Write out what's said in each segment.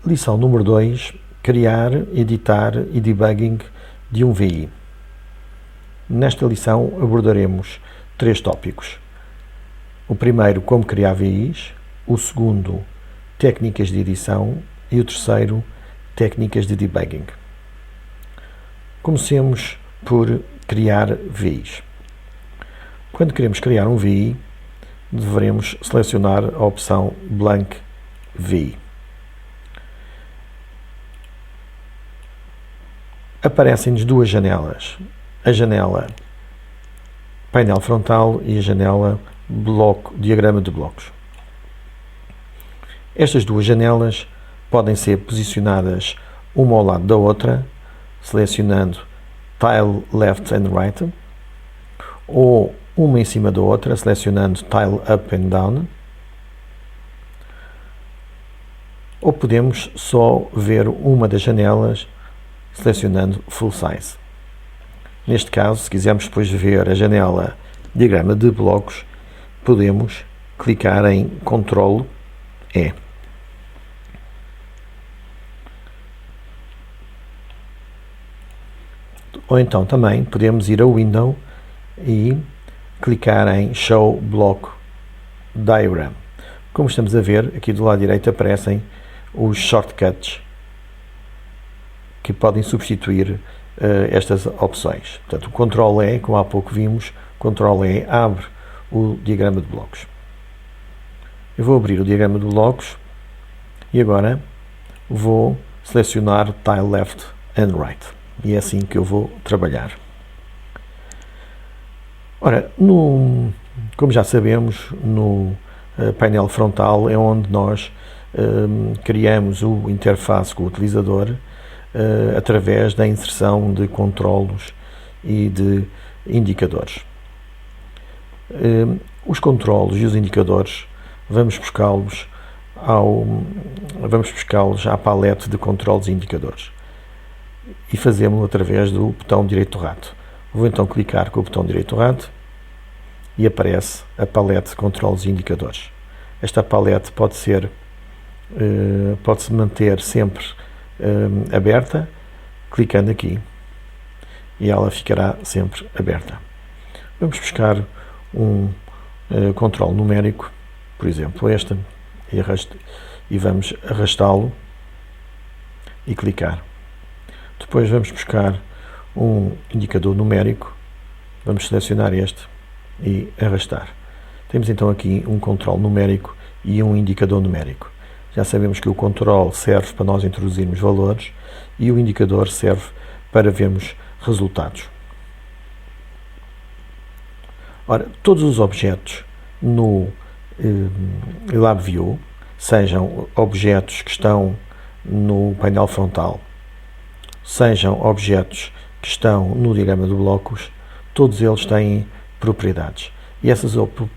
Lição número 2. Criar, editar e debugging de um VI. Nesta lição abordaremos 3 tópicos. O primeiro, como criar VIs. O segundo, técnicas de edição. E o terceiro, técnicas de debugging. Comecemos por criar VIs. Quando queremos criar um VI, devemos selecionar a opção Blank VI. Aparecem-nos duas janelas, a janela painel frontal e a janela diagrama de blocos. Estas duas janelas podem ser posicionadas uma ao lado da outra, selecionando Tile Left and Right, ou uma em cima da outra, selecionando Tile Up and Down, ou podemos só ver uma das janelas selecionando Full Size. Neste caso, se quisermos depois ver a janela diagrama de blocos, podemos clicar em Ctrl E. Ou então também podemos ir ao Window e clicar em Show Block Diagram. Como estamos a ver, aqui do lado direito aparecem os shortcuts que podem substituir estas opções. Portanto, o Ctrl E, como há pouco vimos, Ctrl E abre o diagrama de blocos. Eu vou abrir o diagrama de blocos e agora vou selecionar Tile Left and Right. E é assim que eu vou trabalhar. Ora, como já sabemos, no painel frontal é onde nós criamos o interface com o utilizador através da inserção de controlos e de indicadores. Os controlos e os indicadores vamos buscá-los à palete de controlos e indicadores e fazemos-lo através do botão direito do rato. Vou então clicar com o botão direito do rato e aparece a palete de controlos e indicadores. Esta palete pode-se manter sempre aberta, clicando aqui, e ela ficará sempre aberta. Vamos buscar um controle numérico, por exemplo este, e vamos arrastá-lo e clicar. Depois vamos buscar um indicador numérico, vamos selecionar este e arrastar. Temos então aqui um controle numérico e um indicador numérico. Já sabemos que o controle serve para nós introduzirmos valores e o indicador serve para vermos resultados. Ora, todos os objetos no LabVIEW, sejam objetos que estão no painel frontal, sejam objetos que estão no diagrama de blocos, todos eles têm propriedades. E essas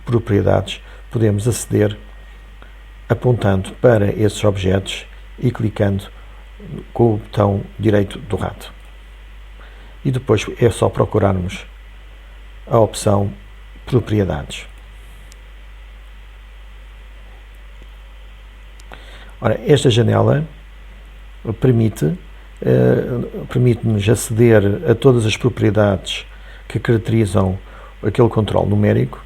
propriedades podemos aceder apontando para esses objetos e clicando com o botão direito do rato. E depois é só procurarmos a opção Propriedades. Ora, esta janela permite-nos aceder a todas as propriedades que caracterizam aquele controle numérico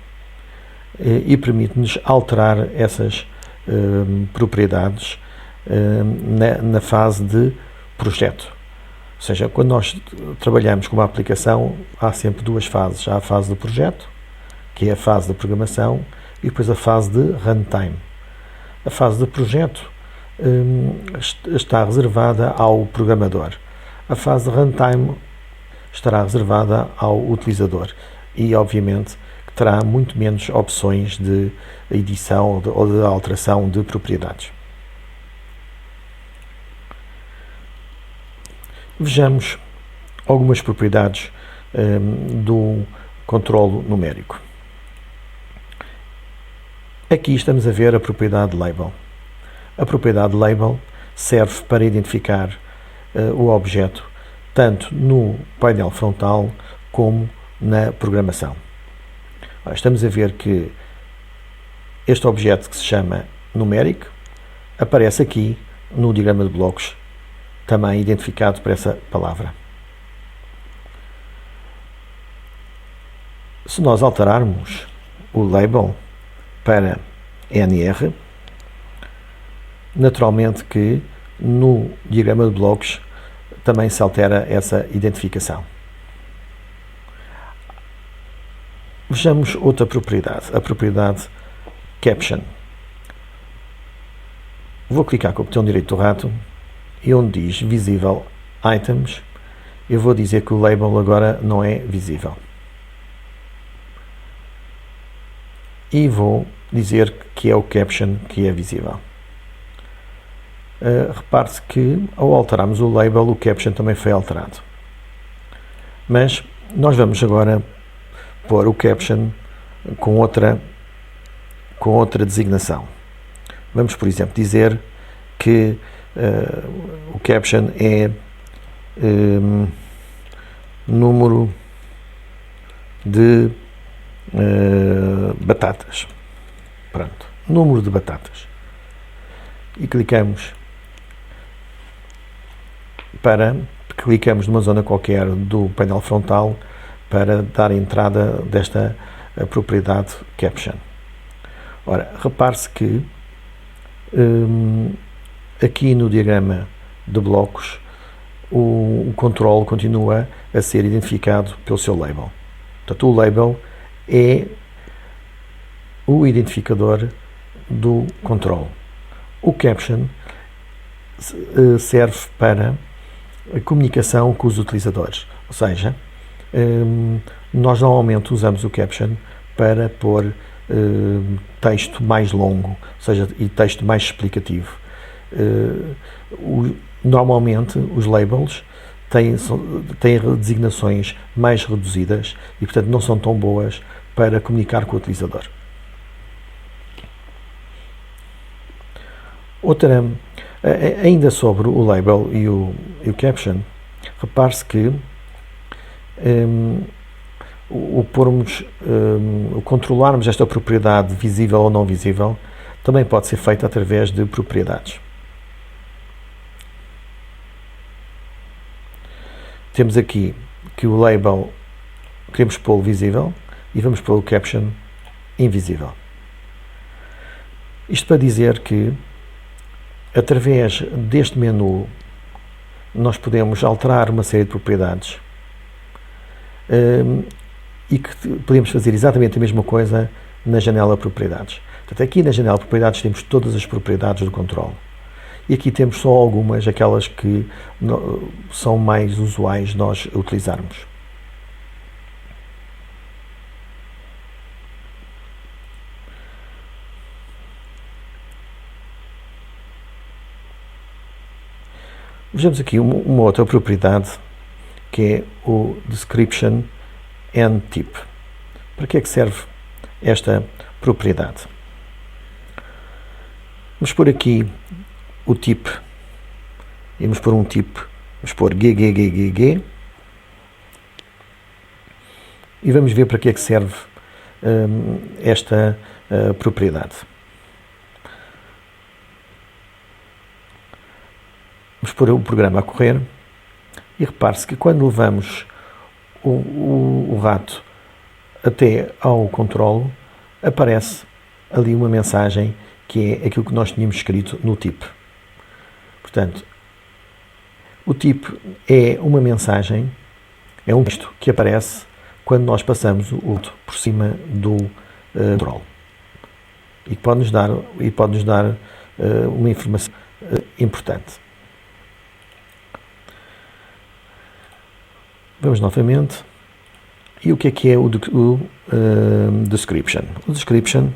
e permite-nos alterar essas propriedades na fase de projeto. Ou seja, quando nós trabalhamos com uma aplicação, há sempre duas fases. Há a fase de projeto, que é a fase de programação, e depois a fase de runtime. A fase de projeto está reservada ao programador. A fase de runtime estará reservada ao utilizador e, obviamente, terá muito menos opções de edição ou de alteração de propriedades. Vejamos algumas propriedades do controlo numérico. Aqui estamos a ver a propriedade label. A propriedade label serve para identificar o objeto tanto no painel frontal como na programação. Estamos a ver que este objeto, que se chama numérico, aparece aqui no diagrama de blocos, também identificado por essa palavra. Se nós alterarmos o label para NR, naturalmente que no diagrama de blocos também se altera essa identificação. Vejamos outra propriedade, a propriedade Caption. Vou clicar com o botão direito do rato e onde diz Visible Items, eu vou dizer que o label agora não é visível. E vou dizer que é o Caption que é visível. Repare-se que ao alterarmos o label, o Caption também foi alterado. Mas nós vamos agora pôr o Caption com outra designação. Vamos, por exemplo, dizer que o Caption é número de batatas. Pronto, número de batatas. E clicamos numa zona qualquer do painel frontal para dar entrada desta propriedade Caption. Ora, repare-se que aqui no diagrama de blocos o controle continua a ser identificado pelo seu label. Portanto, o label é o identificador do controle. O Caption serve para a comunicação com os utilizadores, ou seja, nós normalmente usamos o Caption para pôr texto mais longo, ou seja, e texto mais explicativo. Normalmente os labels têm designações mais reduzidas e, portanto, não são tão boas para comunicar com o utilizador. Ainda sobre o label e o Caption, repare-se que o controlarmos esta propriedade visível ou não visível também pode ser feito através de propriedades. Temos aqui que o label queremos pô-lo visível e vamos pôr o Caption invisível. Isto para dizer que através deste menu nós podemos alterar uma série de propriedades e que podemos fazer exatamente a mesma coisa na janela Propriedades. Portanto, aqui na janela Propriedades temos todas as propriedades do controle. E aqui temos só algumas, aquelas que são mais usuais nós utilizarmos. Vejamos aqui uma outra propriedade, que é o Description and Tip. Para que é que serve esta propriedade? Vamos pôr aqui o tip, e vamos pôr um tip, vamos pôr GGGGG, e vamos ver para que é que serve esta propriedade. Vamos pôr o programa a correr e repare-se que quando levamos o rato até ao controle, aparece ali uma mensagem que é aquilo que nós tínhamos escrito no tip. Portanto, o tip é uma mensagem, é um texto que aparece quando nós passamos o rato por cima do controle e pode-nos dar uma informação importante. Vamos novamente. E o que é o description? O description,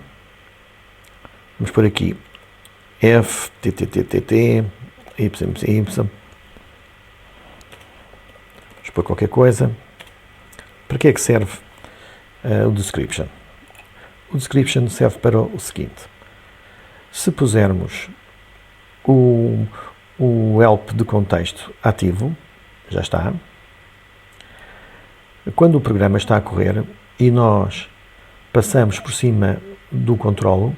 vamos por aqui, F, T, T, T, T, T, Y, Y, vamos pôr qualquer coisa. Para que é que serve o description? O description serve para o seguinte: se pusermos o help de contexto ativo, já está. Quando o programa está a correr e nós passamos por cima do controlo,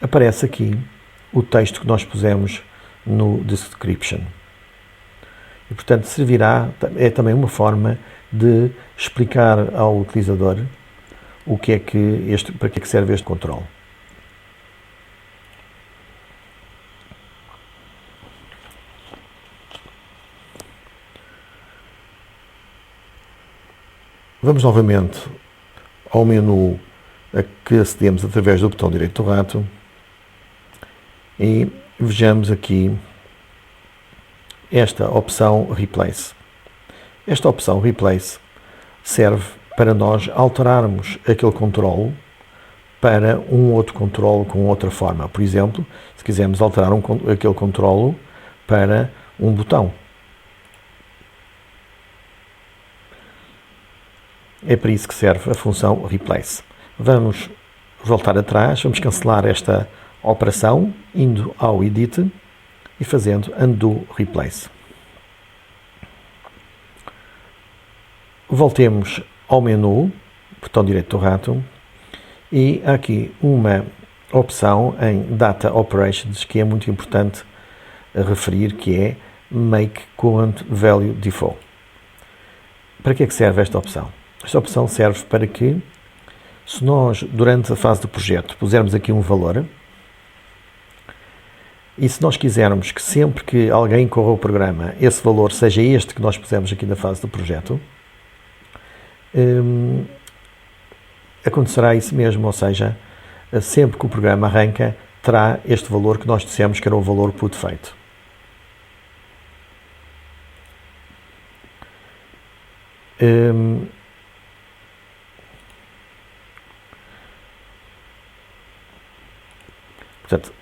aparece aqui o texto que nós pusemos no description. E, portanto, servirá, é também uma forma de explicar ao utilizador o que é que para que é que serve este controle. Vamos novamente ao menu a que acedemos através do botão direito do rato e vejamos aqui esta opção Replace. Esta opção Replace serve para nós alterarmos aquele controle para um outro controle com outra forma. Por exemplo, se quisermos alterar aquele controle para um botão. É para isso que serve a função Replace. Vamos voltar atrás, vamos cancelar esta operação, indo ao Edit e fazendo Undo Replace. Voltemos ao menu, botão direito do rato, e há aqui uma opção em Data Operations que é muito importante a referir, que é Make Current Value Default. Para que é que serve esta opção? Esta opção serve para que, se nós, durante a fase do projeto, pusermos aqui um valor, e se nós quisermos que sempre que alguém corra o programa, esse valor seja este que nós pusemos aqui na fase do projeto, acontecerá isso mesmo, ou seja, sempre que o programa arranca, terá este valor que nós dissemos que era o valor put feito. Portanto,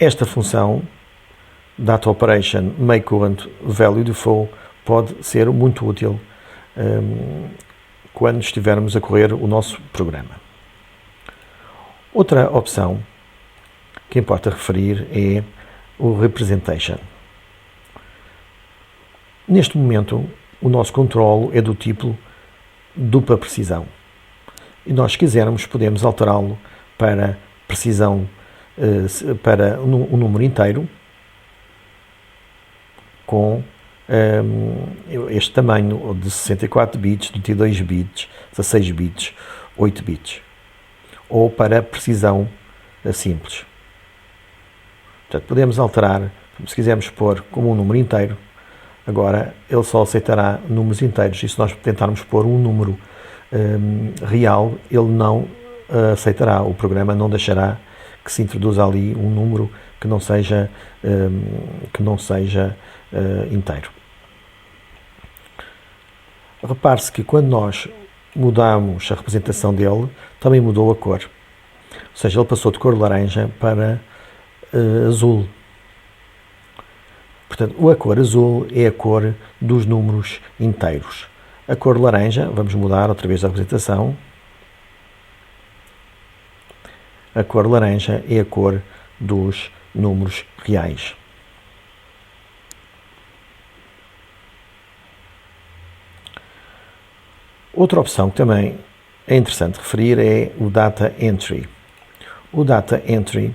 esta função Data Operation Make Current Value Default pode ser muito útil quando estivermos a correr o nosso programa. Outra opção que importa referir é o Representation. Neste momento, o nosso controle é do tipo dupla precisão. E nós, se quisermos, podemos alterá-lo para precisão para um número inteiro com este tamanho de 64 bits, 32 bits, 16 bits, 8 bits, ou para precisão simples. Portanto, podemos alterar, se quisermos pôr como um número inteiro, agora ele só aceitará números inteiros, e se nós tentarmos pôr um número real, ele não aceitará, o programa não deixará que se introduza ali um número que não seja inteiro. Repare-se que quando nós mudamos a representação dele, também mudou a cor. Ou seja, ele passou de cor laranja para azul. Portanto, a cor azul é a cor dos números inteiros. A cor laranja, vamos mudar outra vez a representação. A cor laranja é a cor dos números reais. Outra opção que também é interessante referir é o Data Entry. O Data Entry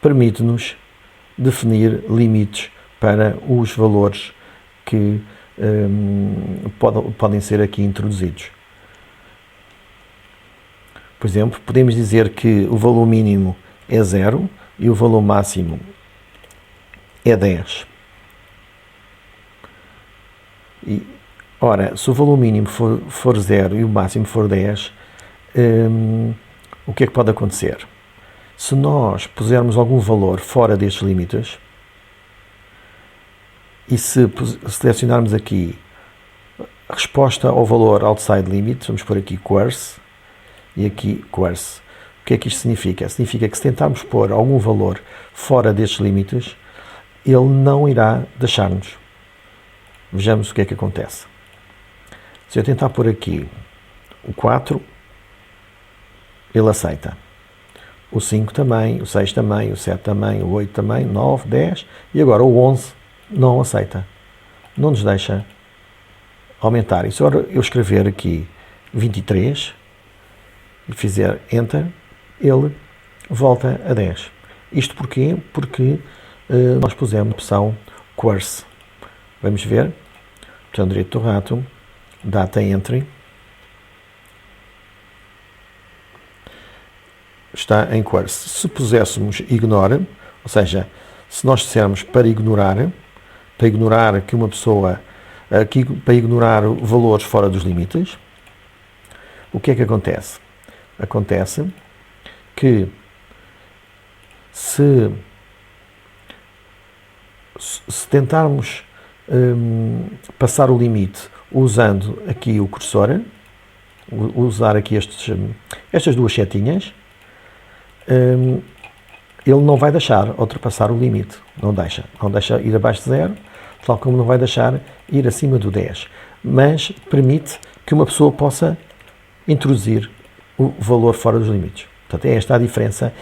permite-nos definir limites para os valores que podem ser aqui introduzidos. Por exemplo, podemos dizer que o valor mínimo é 0 e o valor máximo é 10. Ora, se o valor mínimo for 0 e o máximo for 10, o que é que pode acontecer? Se nós pusermos algum valor fora destes limites, e se selecionarmos aqui resposta ao valor outside limit, vamos pôr aqui coerce, e aqui coerce. O que é que isto significa? Significa que se tentarmos pôr algum valor fora destes limites, ele não irá deixar-nos. Vejamos o que é que acontece. Se eu tentar pôr aqui o 4, ele aceita. O 5 também, o 6 também, o 7 também, o 8 também, 9, 10 e agora o 11 não aceita. Não nos deixa aumentar. E se eu escrever aqui 23 e fizer Enter, ele volta a 10. Isto porquê? Porque nós pusemos a opção Course. Vamos ver. Botão direito do rato, Data Entry. Está em Course. Se puséssemos Ignore, ou seja, se nós dissermos para ignorar que uma pessoa, para ignorar valores fora dos limites, o que é que acontece? Acontece que se tentarmos passar o limite usando aqui o cursor, usar aqui estas duas setinhas, ele não vai deixar ultrapassar o limite, não deixa ir abaixo de 0, tal como não vai deixar ir acima do 10, mas permite que uma pessoa possa introduzir o valor fora dos limites. Portanto, é esta a diferença,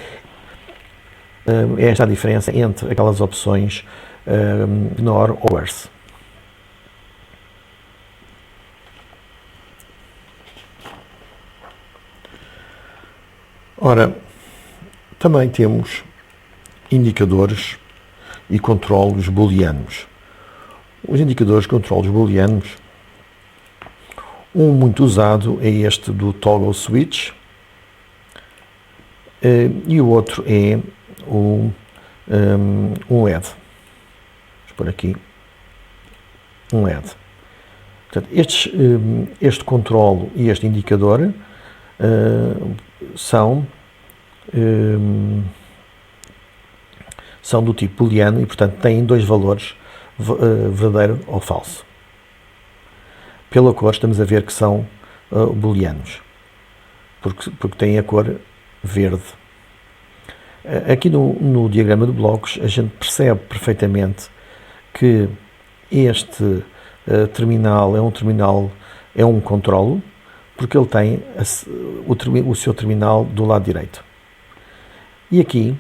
entre aquelas opções Ignore ou Course. Ora, também temos indicadores e controlos booleanos. Os indicadores e controlos booleanos, um muito usado é este do toggle switch, e o outro é um LED. Vamos pôr aqui um LED. Portanto, este controlo e este indicador são do tipo booleano e, portanto, têm dois valores, verdadeiro ou falso. Pela cor estamos a ver que são booleanos, porque têm a cor verde. Aqui no diagrama de blocos a gente percebe perfeitamente que este terminal é um controlo, porque ele tem o seu terminal do lado direito. E aqui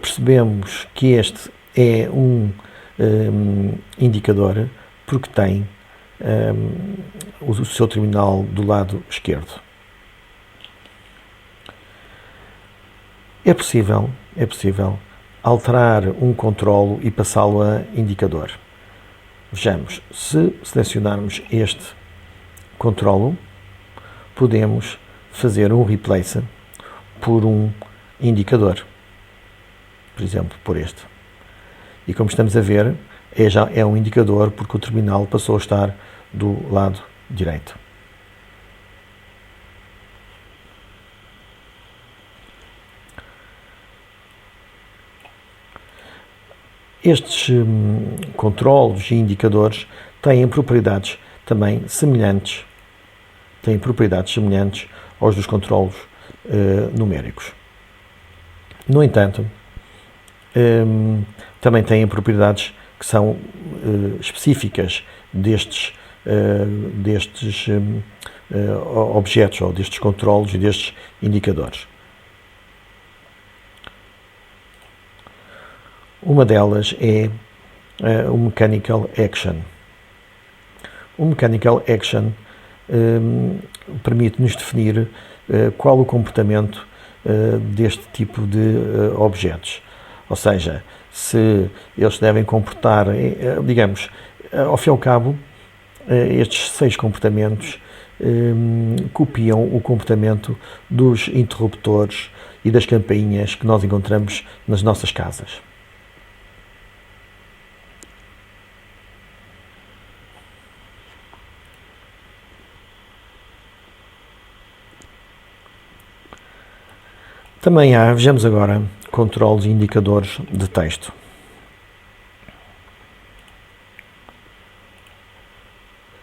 percebemos que este é um indicador, porque tem o seu terminal do lado esquerdo. É possível alterar um controlo e passá-lo a indicador. Vejamos, se selecionarmos este controlo, podemos fazer um replace por um indicador, por exemplo, por este. E como estamos a ver, já é um indicador porque o terminal passou a estar do lado direito. Estes controlos e indicadores têm propriedades também semelhantes, aos dos controlos numéricos. No entanto, também têm propriedades que são específicas destes objetos, ou destes controlos e destes indicadores. Uma delas é o Mechanical Action. O Mechanical Action permite-nos definir qual o comportamento deste tipo de objetos. Ou seja, se eles se devem comportar, digamos, ao fim e ao cabo, estes 6 comportamentos copiam o comportamento dos interruptores e das campainhas que nós encontramos nas nossas casas. Também vejamos agora, controles e indicadores de texto.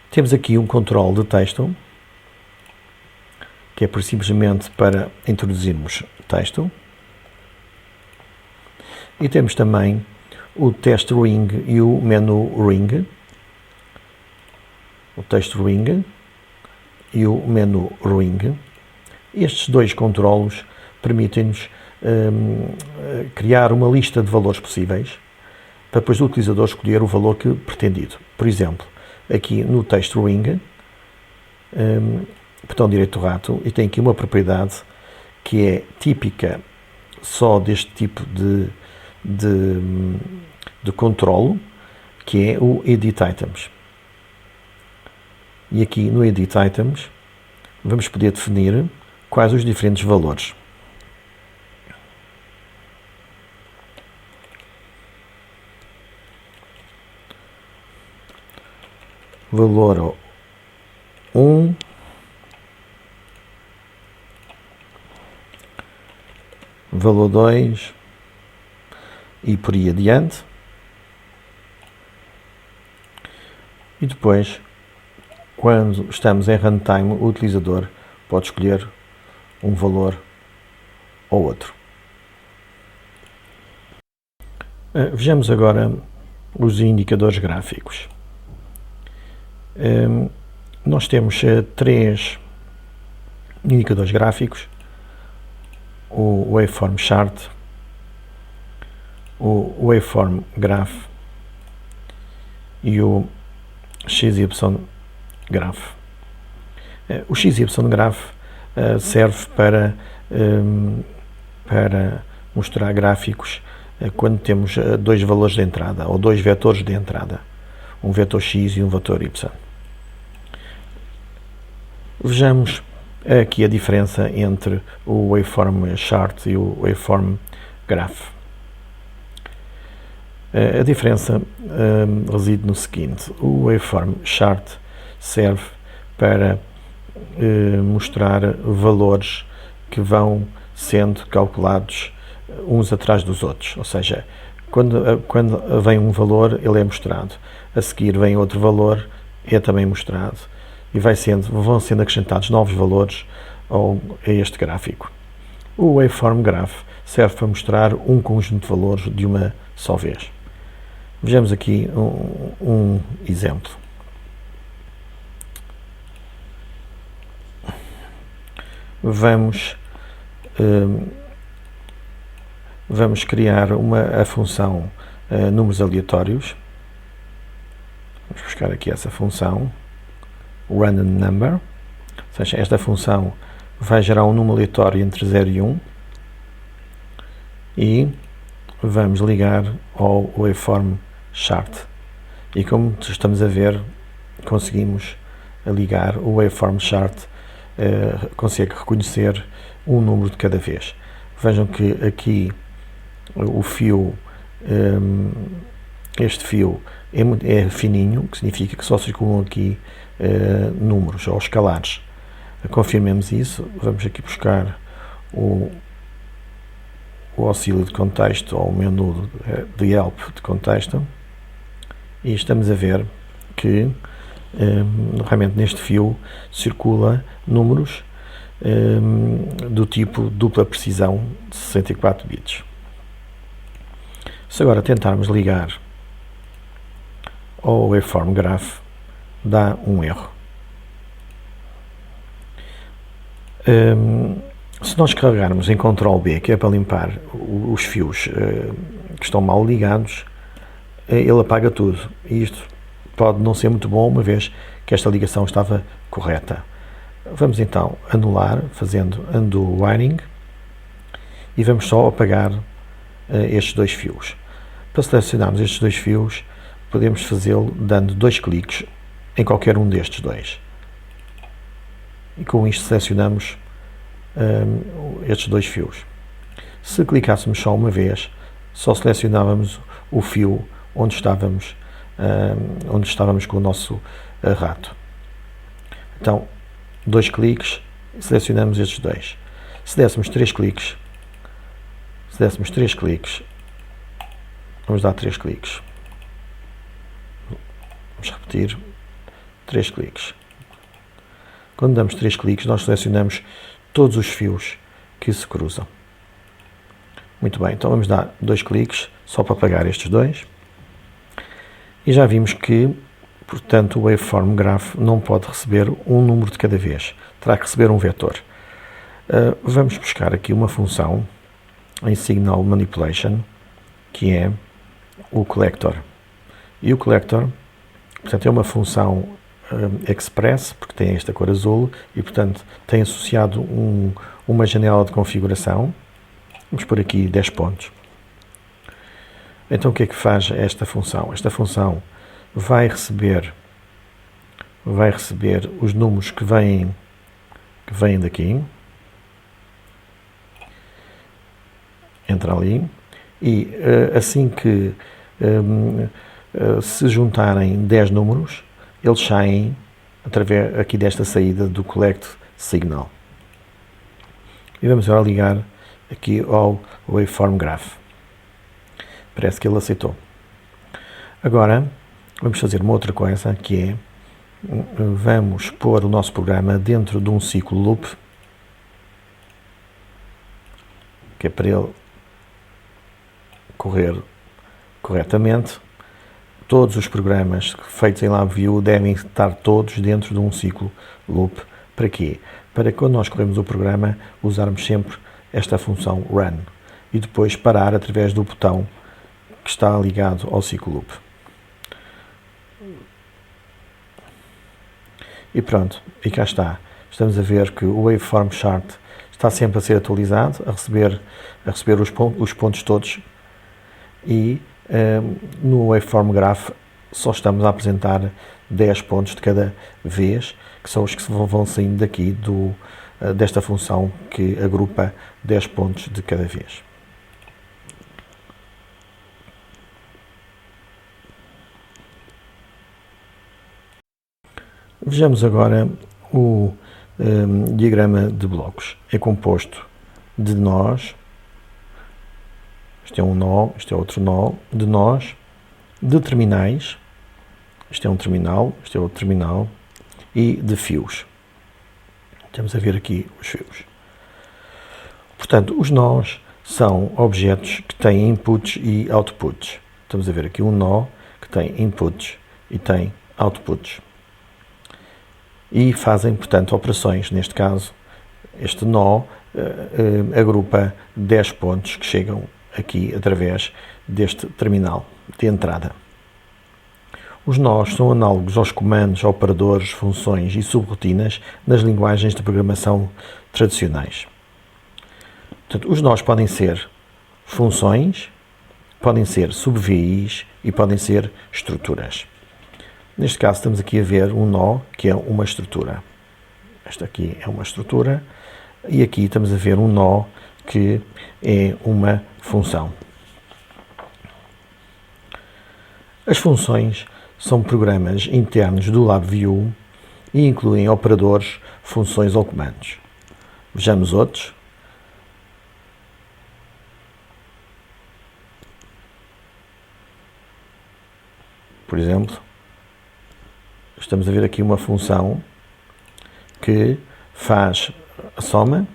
Temos aqui um controle de texto, que é simplesmente para introduzirmos texto. E temos também o text ring e o menu ring. O text ring e o menu ring. Estes dois controlos permitem-nos criar uma lista de valores possíveis para depois o utilizador escolher o valor que pretendido. Por exemplo, aqui no text ring, botão direito do rato, e tem aqui uma propriedade que é típica só deste tipo de controlo, que é o Edit Items. E aqui no Edit Items vamos poder definir quais os diferentes valores. Valor 1, valor 2 e por aí adiante. E depois, quando estamos em runtime, o utilizador pode escolher um valor ou outro. Vejamos agora os indicadores gráficos. Nós temos 3 indicadores gráficos: o Waveform Chart, o Waveform Graph e o XY Graph. O XY Graph serve para mostrar gráficos quando temos 2 valores de entrada ou 2 vetores de entrada, um vetor X e um vetor Y. Vejamos aqui a diferença entre o Waveform Chart e o Waveform Graph. A diferença reside no seguinte: o Waveform Chart serve para mostrar valores que vão sendo calculados uns atrás dos outros, ou seja, quando vem um valor, ele é mostrado, a seguir vem outro valor, é também mostrado, e vão sendo acrescentados novos valores a este gráfico. O Waveform Graph serve para mostrar um conjunto de valores de uma só vez. Vejamos aqui um exemplo. Vamos criar a função números aleatórios. Vamos buscar aqui essa função random number, ou seja, esta função vai gerar um número aleatório entre 0 e 1 e vamos ligar ao Waveform Chart. E como estamos a ver, conseguimos ligar o Waveform Chart, consegue reconhecer um número de cada vez. Vejam que aqui o fio, este fio é fininho, que significa que só circulam aqui números ou escalares. Confirmemos isso. Vamos aqui buscar o auxílio de contexto ou o menu de help de contexto e estamos a ver que realmente neste fio circula números do tipo dupla precisão de 64 bits. Se agora tentarmos ligar ao Waveform Graph, dá um erro. Se nós carregarmos em Ctrl+B, que é para limpar os fios que estão mal ligados, ele apaga tudo. E isto pode não ser muito bom, uma vez que esta ligação estava correta. Vamos então anular, fazendo undo wiring, e vamos só apagar estes 2 fios. Para selecionarmos estes 2 fios, podemos fazê-lo dando 2 cliques em qualquer um destes 2. E com isto selecionamos estes 2 fios. Se clicássemos só uma vez, só selecionávamos o fio onde estávamos com o nosso rato. Então, 2 cliques, selecionamos estes 2. Se dessemos 3 cliques, vamos dar 3 cliques. Vamos repetir, 3 cliques. Quando damos 3 cliques, nós selecionamos todos os fios que se cruzam. Muito bem, então vamos dar 2 cliques, só para apagar estes 2. E já vimos que, portanto, o Waveform Graph não pode receber um número de cada vez. Terá que receber um vetor. Vamos buscar aqui uma função em Signal Manipulation, que é o Collector. E o Collector, portanto, é uma função Express, porque tem esta cor azul, e, portanto, tem associado uma janela de configuração, Vamos pôr aqui 10 pontos. Então o que é que faz esta função? Esta função vai receber os números que vêm daqui, entra ali, e assim que se juntarem 10 números, eles saem através aqui desta saída do Collect Signal. E vamos agora ligar aqui ao Waveform Graph. Parece que ele aceitou. Agora, vamos fazer uma outra coisa, que é, vamos pôr o nosso programa dentro de um ciclo loop, que é para ele correr corretamente. Todos os programas feitos em LabVIEW devem estar todos dentro de um ciclo loop. Para quê? Para que quando nós corremos o programa, usarmos sempre esta função run e depois parar através do botão que está ligado ao ciclo loop. E pronto, e cá está. Estamos a ver que o Waveform Chart está sempre a ser atualizado, a receber os pontos todos, e no Waveform Graph só estamos a apresentar 10 pontos de cada vez, que são os que vão saindo daqui desta função que agrupa 10 pontos de cada vez. Vejamos agora o diagrama de blocos. É composto de nós, este é um nó, este é outro nó, de nós, de terminais, este é um terminal, este é outro terminal, e de fios. Estamos a ver aqui os fios. Portanto, os nós são objetos que têm inputs e outputs. Estamos a ver aqui um nó que tem inputs e tem outputs. E fazem, portanto, operações. Neste caso, este nó agrupa 10 pontos que chegam aqui através deste terminal de entrada. Os nós são análogos aos comandos, operadores, funções e subrutinas nas linguagens de programação tradicionais. Portanto, os nós podem ser funções, podem ser sub-VIs e podem ser estruturas. Neste caso estamos aqui a ver um nó que é uma estrutura. Esta aqui é uma estrutura e aqui estamos a ver um nó que é uma função. As funções são programas internos do LabVIEW e incluem operadores, funções ou comandos. Vejamos outros. Por exemplo, estamos a ver aqui uma função que faz a soma.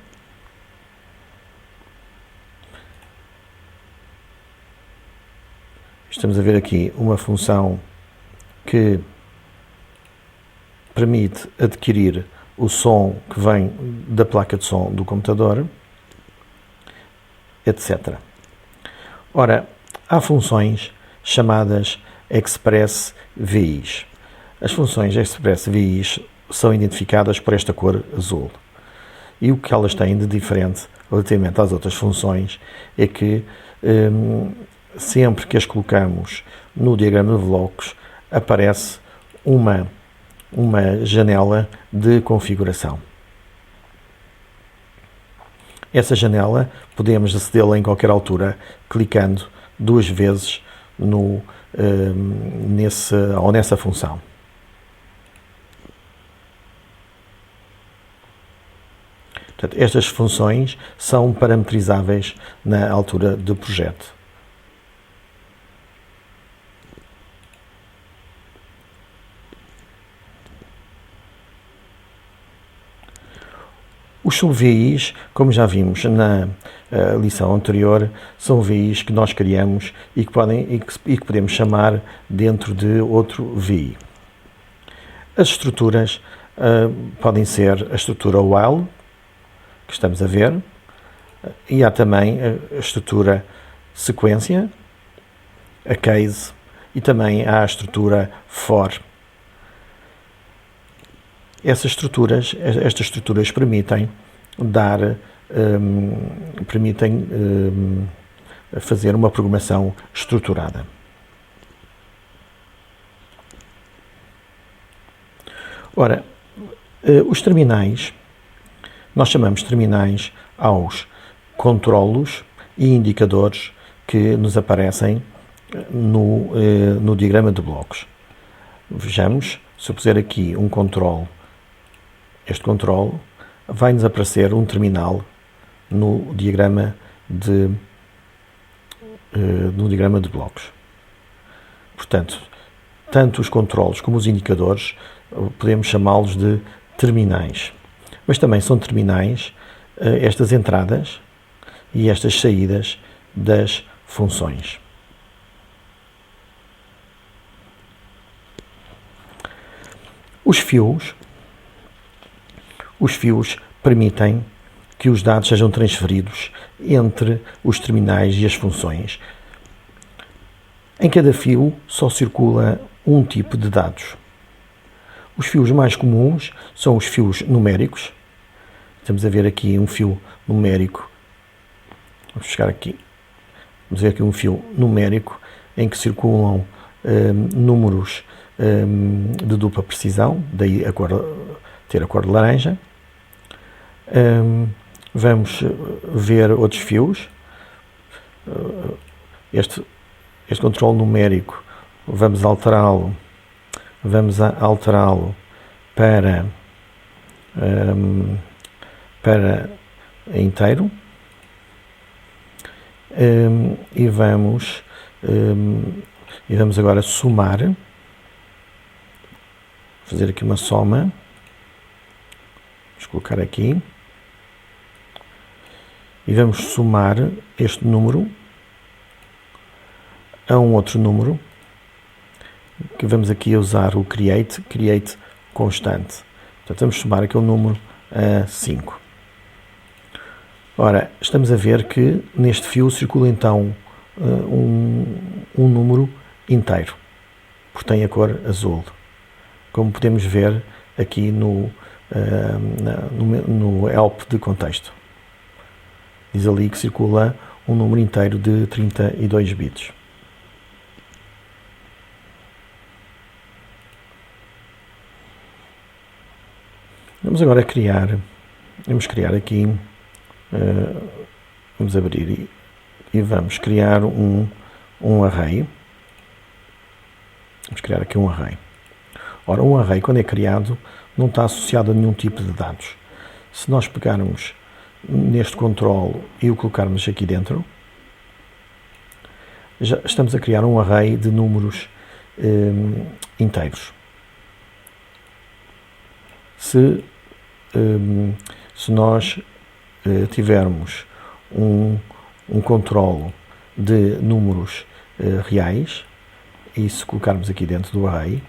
Estamos a ver aqui uma função que permite adquirir o som que vem da placa de som do computador, etc. Ora, há funções chamadas Express VIs. As funções Express VIs são identificadas por esta cor azul. E o que elas têm de diferente relativamente às outras funções é que sempre que as colocamos no diagrama de blocos aparece uma janela de configuração. Essa janela podemos acedê-la em qualquer altura clicando 2 vezes nessa função. Portanto, estas funções são parametrizáveis na altura do projeto. Os sub-VIs, como já vimos na lição anterior, são VIs que nós criamos e que podemos chamar dentro de outro VI. As estruturas podem ser a estrutura while, que estamos a ver, e há também a estrutura sequência, a case, e também há a estrutura for. Estas estruturas permitem dar permitem fazer uma programação estruturada. Ora, os terminais, nós chamamos terminais aos controlos e indicadores que nos aparecem no diagrama de blocos. Vejamos, se eu puser aqui um controle, este controle, vai-nos aparecer um terminal no diagrama de blocos. Portanto, tanto os controles como os indicadores podemos chamá-los de terminais. Mas também são terminais estas entradas e estas saídas das funções. Os fios permitem que os dados sejam transferidos entre os terminais e as funções. Em cada fio só circula um tipo de dados. Os fios mais comuns são os fios numéricos. Estamos a ver aqui um fio numérico. Vamos chegar aqui. Vamos ver aqui um fio numérico em que circulam números de dupla precisão, daí ter a cor de laranja. Vamos ver outros fios. Este controle numérico, vamos alterá-lo para inteiro e vamos agora somar, fazer aqui uma soma, vamos colocar aqui e vamos somar este número a um outro número, que vamos aqui usar o create constante. Portanto, vamos somar aquele número a 5. Ora, estamos a ver que neste fio circula então um número inteiro, porque tem a cor azul, como podemos ver aqui no help de contexto. Diz ali que circula um número inteiro de 32 bits. Vamos agora criar aqui, vamos abrir e vamos criar um array. Vamos criar aqui um array. Ora, um array, quando é criado, não está associado a nenhum tipo de dados. Se nós pegarmos neste controle e o colocarmos aqui dentro, já estamos a criar um array de números inteiros. Se nós tivermos um controle de números reais, e se colocarmos aqui dentro do array,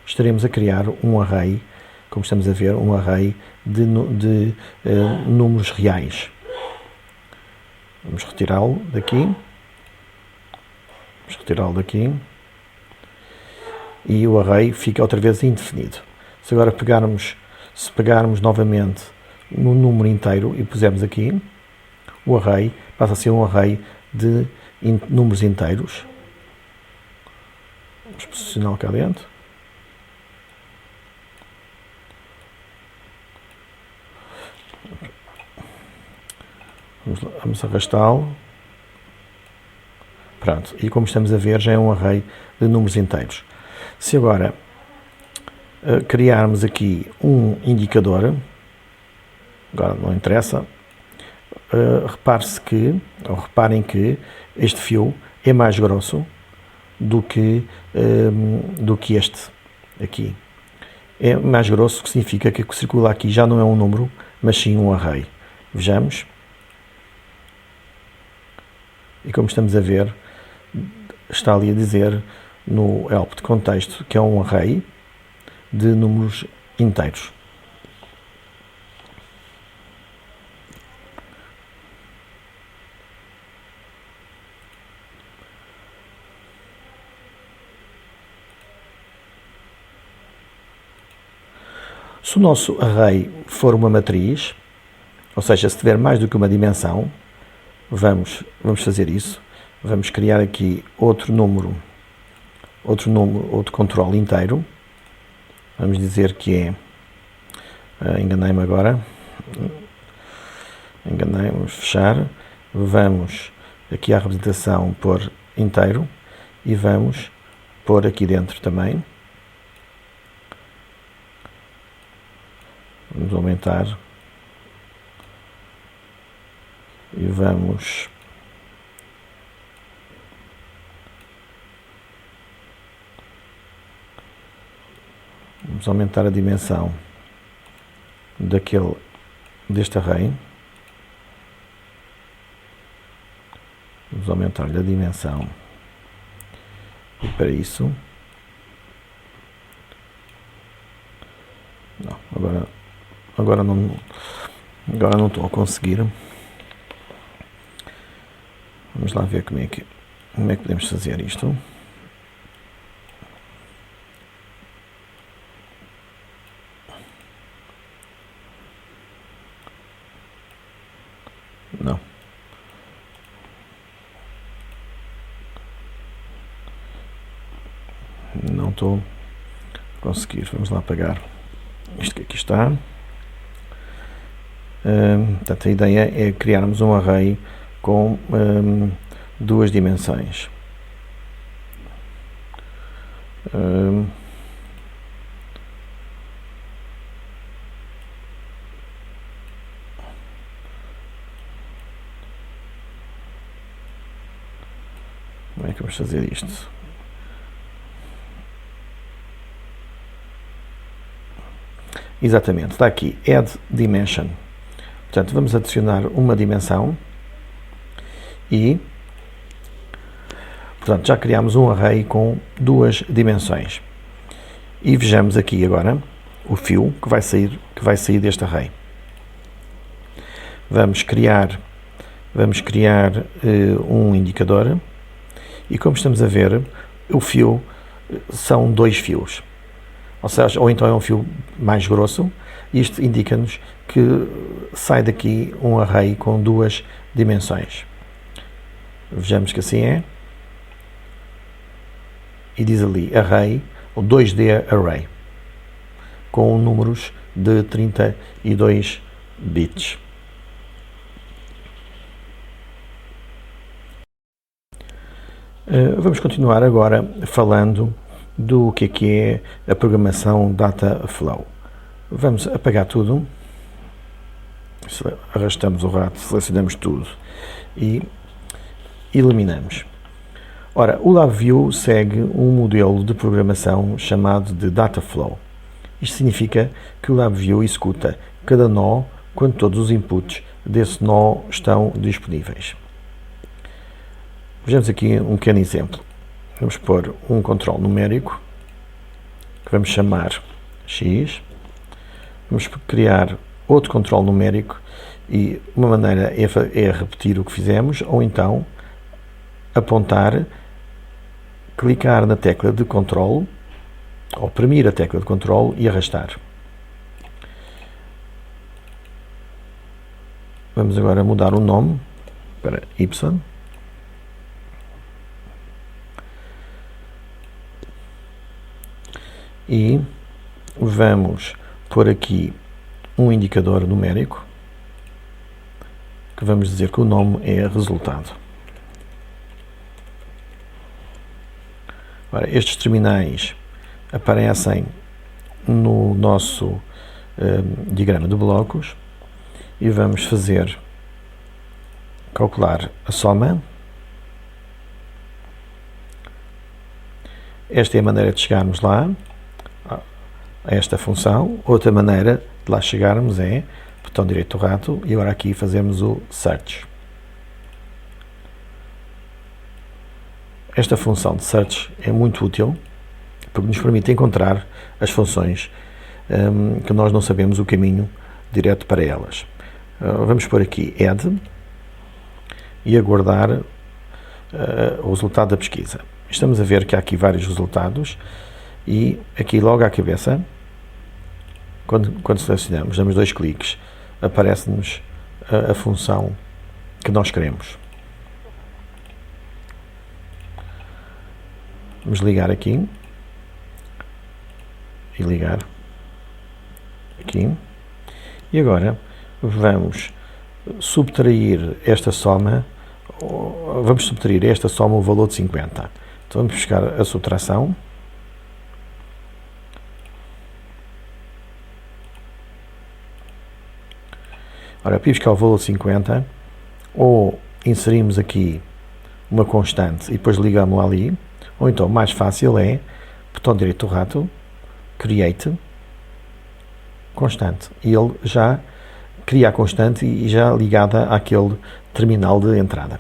estaremos a criar um array, como estamos a ver, um array de números reais. Vamos retirá-lo daqui. E o array fica outra vez indefinido. Se agora pegarmos novamente no número inteiro e pusermos aqui, o array passa a ser um array de números inteiros. Vamos posicioná-lo cá dentro. Vamos arrastá-lo. Pronto, e como estamos a ver, já é um array de números inteiros. Se agora criarmos aqui um indicador, agora não interessa, reparem que este fio é mais grosso do que este aqui. É mais grosso, que significa que o que circula aqui já não é um número, mas sim um array. Vejamos. E como estamos a ver, está ali a dizer no help de contexto que é um array de números inteiros. Se o nosso array for uma matriz, Ou seja, se tiver mais do que uma dimensão, vamos fazer isso. Vamos criar aqui outro controle inteiro. Vamos dizer que é, enganei-me agora, vamos fechar, vamos aqui à representação pôr inteiro e vamos pôr aqui dentro também. Vamos aumentar e vamos aumentar a dimensão deste array. Vamos aumentar-lhe a dimensão e para isso não, agora não estou a conseguir. Vamos lá ver como é que podemos fazer isto. Não estou a conseguir. Vamos lá apagar isto que aqui está. Portanto, a ideia é criarmos um array com duas dimensões. Como é que vamos fazer isto? Exatamente, está aqui Add Dimension. Portanto, vamos adicionar uma dimensão e, portanto, já criamos um array com duas dimensões. E vejamos aqui agora o fio que vai sair deste array. Vamos criar um indicador e, como estamos a ver, o fio são dois fios. Ou seja, ou então é um fio mais grosso. Isto indica-nos que sai daqui um array com duas dimensões. Vejamos que assim é. E diz ali array, ou 2D array, com números de 32 bits. Vamos continuar agora falando do que é a programação Dataflow. Vamos apagar tudo, arrastamos o rato, selecionamos tudo e eliminamos. Ora, o LabVIEW segue um modelo de programação chamado de Dataflow. Isto significa que o LabVIEW executa cada nó quando todos os inputs desse nó estão disponíveis. Vejamos aqui um pequeno exemplo. Vamos pôr um controle numérico que vamos chamar X. Vamos criar outro controle numérico e uma maneira é repetir o que fizemos ou então apontar, clicar na tecla de controle ou oprimir a tecla de controle e arrastar. Vamos agora mudar o nome para Y. E vamos pôr aqui um indicador numérico que vamos dizer que o nome é resultado. Ora, estes terminais aparecem no nosso diagrama de blocos e vamos calcular a soma. Esta é a maneira de chegarmos lá a esta função. Outra maneira de lá chegarmos é botão direito do rato e agora aqui fazemos o search. Esta função de search é muito útil porque nos permite encontrar as funções que nós não sabemos o caminho direto para elas. Vamos pôr aqui add e aguardar o resultado da pesquisa. Estamos a ver que há aqui vários resultados e aqui logo à cabeça, quando selecionamos, damos dois cliques, aparece-nos a função que nós queremos. Vamos ligar aqui e ligar aqui, e agora vamos subtrair esta soma, o valor de 50. Então vamos buscar a subtração. Ora, para buscar o valor de 50, ou inserimos aqui uma constante e depois ligamos ali, ou então mais fácil é, botão direito do rato, create constante, e ele já cria a constante e já ligada àquele terminal de entrada.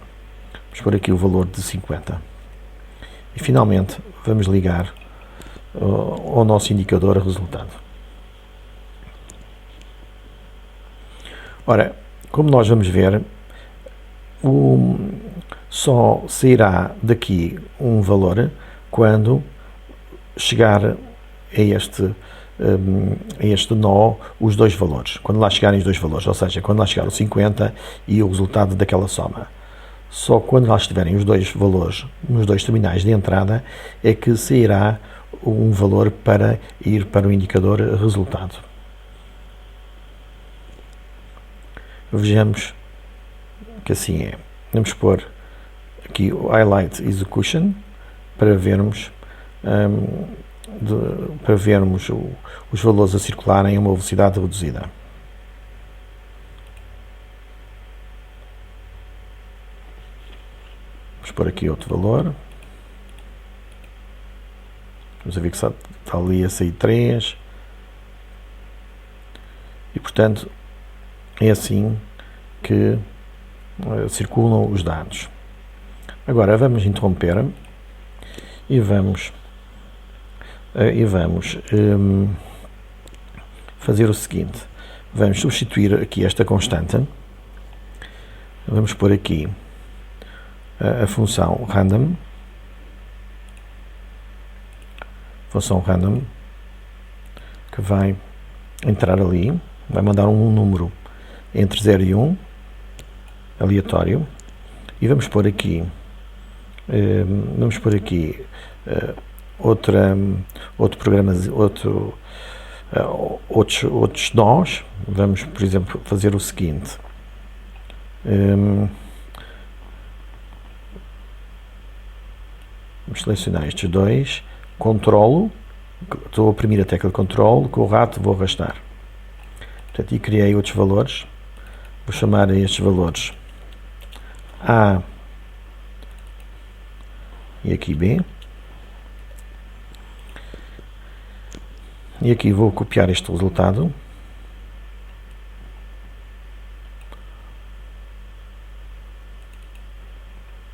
Vamos pôr aqui o valor de 50 e finalmente vamos ligar ao nosso indicador resultado. Ora, como nós vamos ver, só sairá daqui um valor quando chegar a este nó os dois valores, quando lá chegarem os dois valores, ou seja, quando lá chegar o 50 e o resultado daquela soma. Só quando lá estiverem os dois valores nos dois terminais de entrada é que sairá um valor para ir para o indicador resultado. Vejamos que assim é. Vamos pôr aqui o Highlight Execution para vermos os valores a circularem a uma velocidade reduzida. Vamos pôr aqui outro valor. Vamos ver que está ali a sair 3. E portanto é assim que circulam os dados. Agora vamos interromper e vamos fazer o seguinte. Vamos substituir aqui esta constante. Vamos pôr aqui a função random. Função random que vai entrar ali, vai mandar um número entre 0 e 1, aleatório, e vamos pôr aqui outros nós. Vamos, por exemplo, fazer o seguinte. Vamos selecionar estes dois, controlo, estou a oprimir a tecla de controlo, com o rato vou arrastar. Portanto, e criei outros valores. Vou chamar a estes valores A e aqui B. E aqui vou copiar este resultado.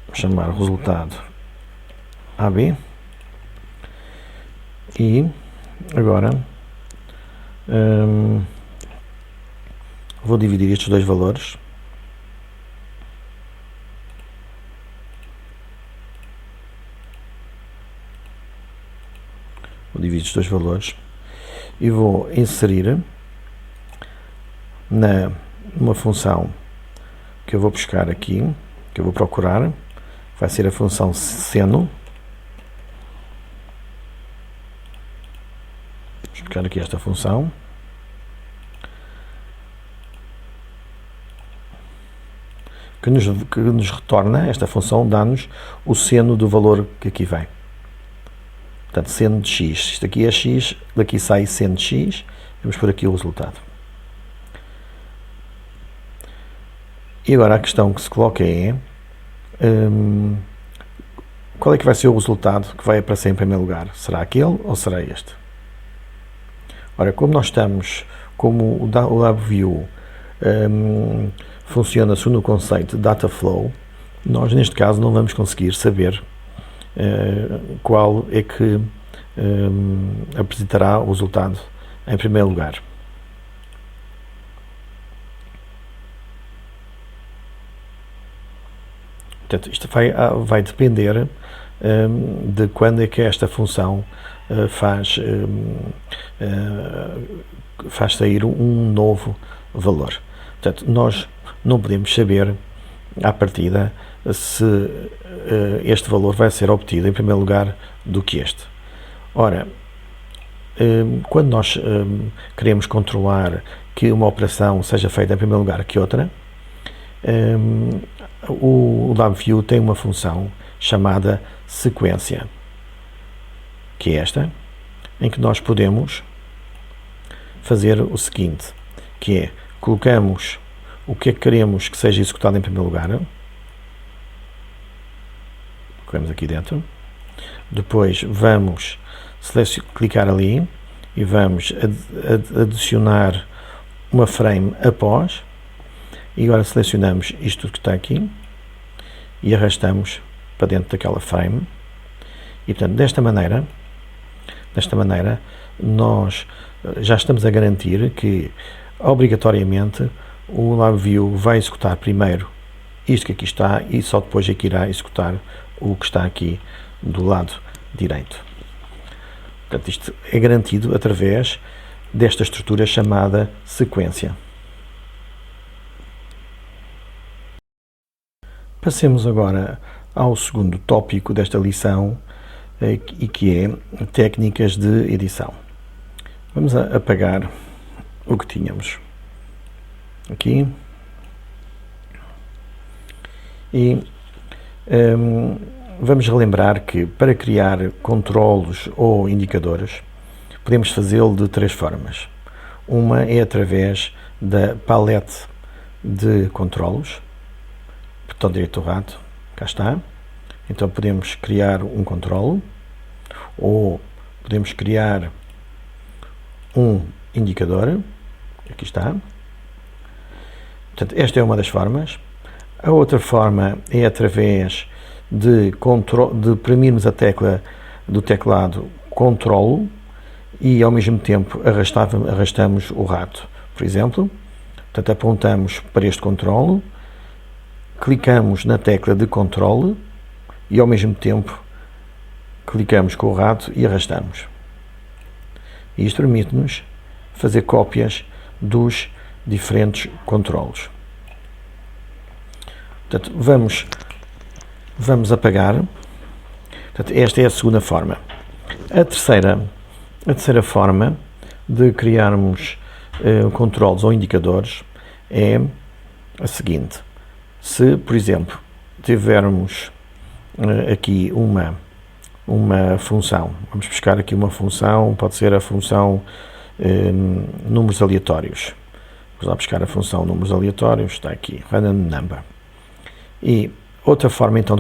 Vou chamar o resultado AB. E agora vou dividir estes dois valores. Vou dividir estes dois valores e vou inserir numa função que eu vou buscar aqui, que eu vou procurar. Vai ser a função seno. Vou buscar aqui esta função. Que nos retorna, esta função dá-nos o seno do valor que aqui vem. Portanto, seno de x. Isto aqui é x, daqui sai seno de x. Vamos por aqui o resultado. E agora a questão que se coloca é qual é que vai ser o resultado que vai aparecer em primeiro lugar? Será aquele ou será este? Ora, como nós estamos, como o LabVIEW funciona segundo o conceito de data flow, nós neste caso não vamos conseguir saber qual é que apresentará o resultado em primeiro lugar. Portanto, isto vai depender de quando é que esta função faz sair um novo valor. Portanto, nós não podemos saber à partida se este valor vai ser obtido em primeiro lugar do que este. Ora, quando nós queremos controlar que uma operação seja feita em primeiro lugar que outra, o LabVIEW tem uma função chamada sequência, que é esta, em que nós podemos fazer o seguinte, que é, colocamos o que é que queremos que seja executado em primeiro lugar, colocamos aqui dentro, depois vamos clicar ali e vamos adicionar uma frame após, e agora selecionamos isto que está aqui e arrastamos para dentro daquela frame, e portanto desta maneira nós já estamos a garantir que obrigatoriamente o LabVIEW vai executar primeiro isto que aqui está e só depois é que irá executar o que está aqui do lado direito. Portanto, isto é garantido através desta estrutura chamada sequência. Passemos agora ao segundo tópico desta lição, e que é técnicas de edição. Vamos apagar o que tínhamos aqui e vamos relembrar que para criar controlos ou indicadores podemos fazê-lo de três formas. Uma é através da palete de controlos, botão direito do rato, cá está. Então podemos criar um controlo ou podemos criar um indicador, aqui está. Portanto, esta é uma das formas. A outra forma é através de premirmos a tecla do teclado Ctrl e ao mesmo tempo arrastamos o rato, por exemplo. Portanto, apontamos para este controlo, clicamos na tecla de Ctrl e ao mesmo tempo clicamos com o rato e arrastamos. E isto permite-nos fazer cópias dos diferentes controlos. Portanto, vamos apagar. Portanto, esta é a segunda forma. A terceira forma de criarmos controlos ou indicadores é a seguinte. Se, por exemplo, tivermos aqui uma função, vamos buscar aqui uma função, pode ser a função números aleatórios. Vamos lá buscar a função números aleatórios, está aqui, random number. E outra forma então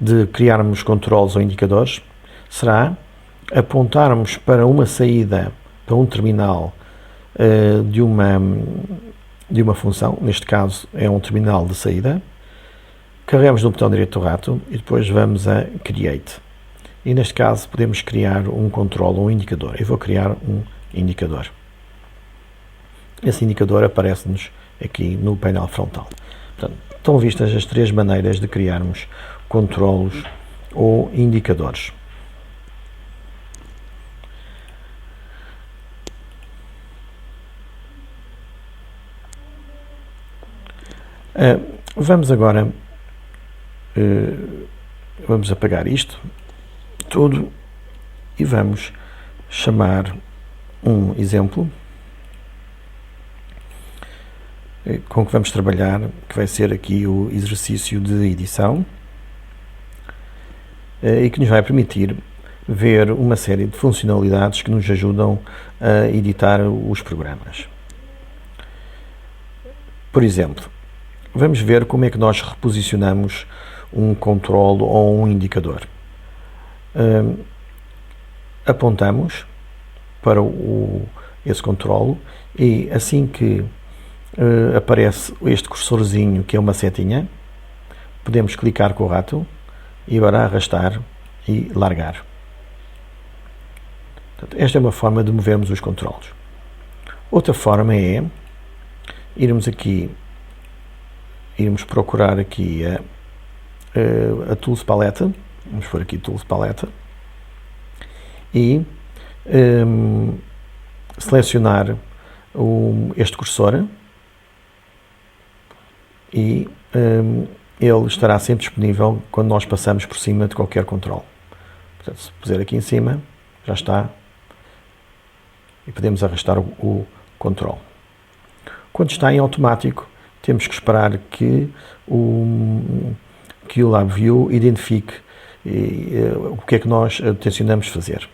de criarmos controles ou indicadores será apontarmos para uma saída, para um terminal de uma função, neste caso é um terminal de saída, carregamos no botão direito do rato e depois vamos a Create. E neste caso podemos criar um controle ou um indicador. Eu vou criar um indicador. Esse indicador aparece-nos aqui no painel frontal. Portanto, estão vistas as três maneiras de criarmos controlos ou indicadores. Vamos agora vamos apagar isto tudo e vamos chamar um exemplo com que vamos trabalhar, que vai ser aqui o exercício de edição e que nos vai permitir ver uma série de funcionalidades que nos ajudam a editar os programas. Por exemplo, vamos ver como é que nós reposicionamos um controle ou um indicador. Apontamos para esse controle e assim que aparece este cursorzinho que é uma setinha, podemos clicar com o rato e agora arrastar e largar. Portanto, esta é uma forma de movermos os controles. Outra forma é irmos procurar aqui a Tools Palette, vamos pôr aqui Tools Palette e selecionar este cursor e ele estará sempre disponível quando nós passamos por cima de qualquer controle. Portanto, se puser aqui em cima, já está, e podemos arrastar o controle. Quando está em automático, temos que esperar que o LabVIEW identifique o que é que nós tencionamos fazer.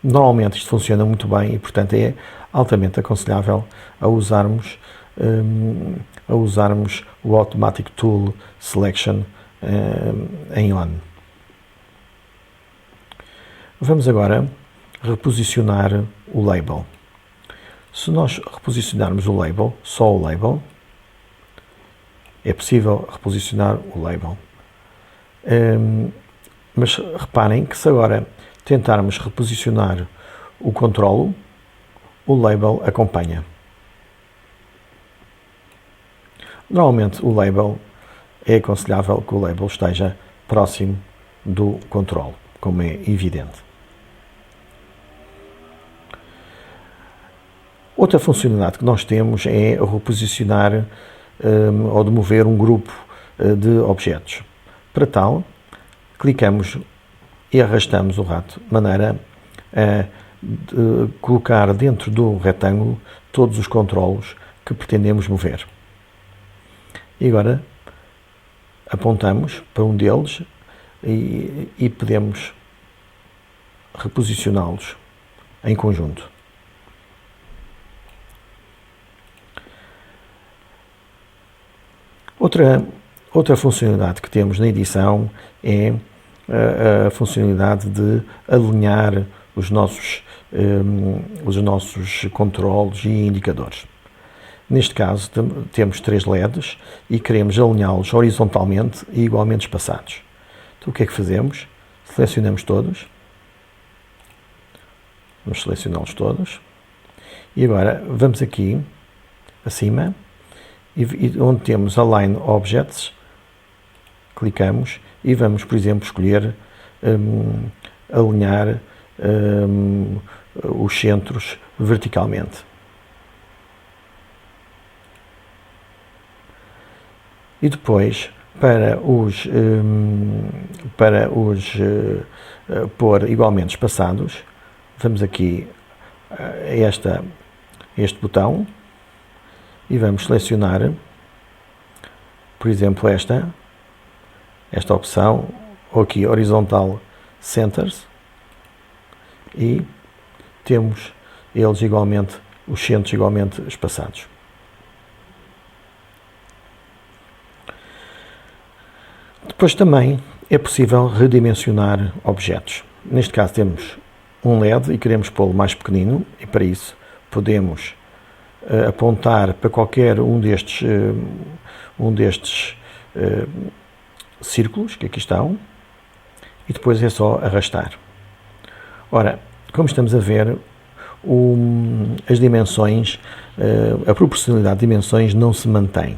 Normalmente isto funciona muito bem e, portanto, é altamente aconselhável a usarmos o Automatic Tool Selection em ON. Vamos agora reposicionar o label. Se nós reposicionarmos o label, só o label, é possível reposicionar o label. Mas reparem que se agora tentarmos reposicionar o controlo, o label acompanha. Normalmente o label é aconselhável que o label esteja próximo do controle, como é evidente. Outra funcionalidade que nós temos é reposicionar ou de mover um grupo de objetos. Para tal, clicamos e arrastamos o rato, de maneira a colocar dentro do retângulo todos os controlos que pretendemos mover. E agora apontamos para um deles e podemos reposicioná-los em conjunto. Outra funcionalidade que temos na edição é a funcionalidade de alinhar os nossos controles e indicadores. Neste caso, temos 3 LEDs e queremos alinhá-los horizontalmente e igualmente espaçados. Então, o que é que fazemos? Selecionamos todos. Vamos selecioná-los todos. E agora, vamos aqui, acima, e onde temos Align Objects, clicamos e vamos, por exemplo, escolher alinhar os centros verticalmente. E depois, para os pôr igualmente espaçados, vamos aqui a este botão e vamos selecionar, por exemplo, esta opção, ou aqui Horizontal Centers, e temos eles igualmente, os centros igualmente espaçados. Depois também é possível redimensionar objetos. Neste caso temos um LED e queremos pô-lo mais pequenino, e para isso podemos apontar para qualquer um destes círculos que aqui estão e depois é só arrastar. Ora, como estamos a ver, as dimensões, a proporcionalidade de dimensões não se mantém.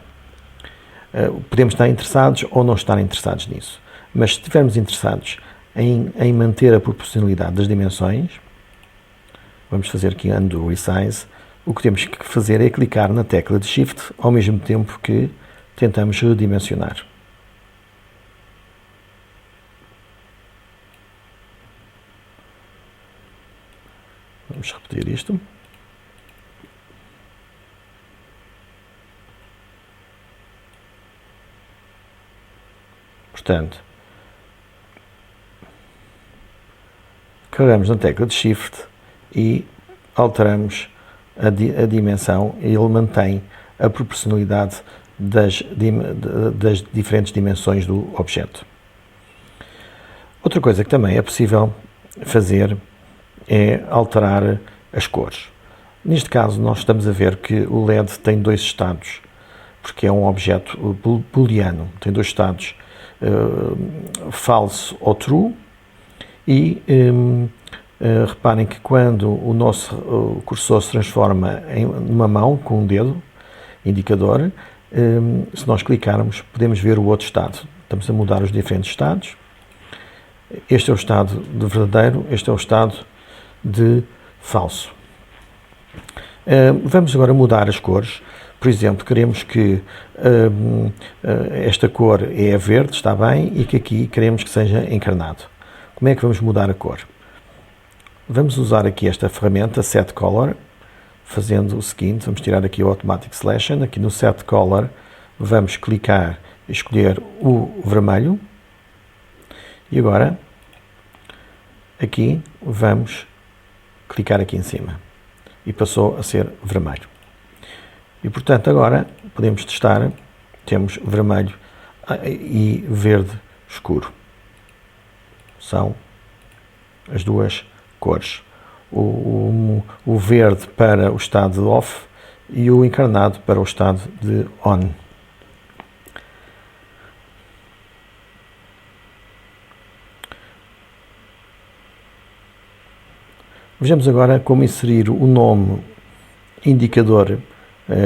Podemos estar interessados ou não estar interessados nisso, mas se estivermos interessados em manter a proporcionalidade das dimensões, vamos fazer aqui Undo Resize. O que temos que fazer é clicar na tecla de Shift ao mesmo tempo que tentamos redimensionar. Vamos repetir isto. Portanto, carregamos na tecla de Shift e alteramos a dimensão e ele mantém a proporcionalidade das diferentes dimensões do objeto. Outra coisa que também é possível fazer é alterar as cores. Neste caso, nós estamos a ver que o LED tem 2 estados, porque é um objeto booleano, tem 2 estados, false ou true, e reparem que quando o nosso cursor se transforma numa mão com um dedo indicador, se nós clicarmos podemos ver o outro estado. Estamos a mudar os diferentes estados. Este é o estado de verdadeiro, este é o estado de falso. Vamos agora mudar as cores. Por exemplo, queremos que esta cor é verde, está bem, e que aqui queremos que seja encarnado. Como é que vamos mudar a cor? Vamos usar aqui esta ferramenta Set Color, fazendo o seguinte: vamos tirar aqui o Automatic Selection, aqui no Set Color vamos clicar e escolher o vermelho, e agora aqui vamos clicar aqui em cima e passou a ser vermelho. E portanto agora podemos testar, temos vermelho e verde escuro, são as duas cores, o verde para o estado de off e o encarnado para o estado de on. Vejamos agora como inserir o nome indicador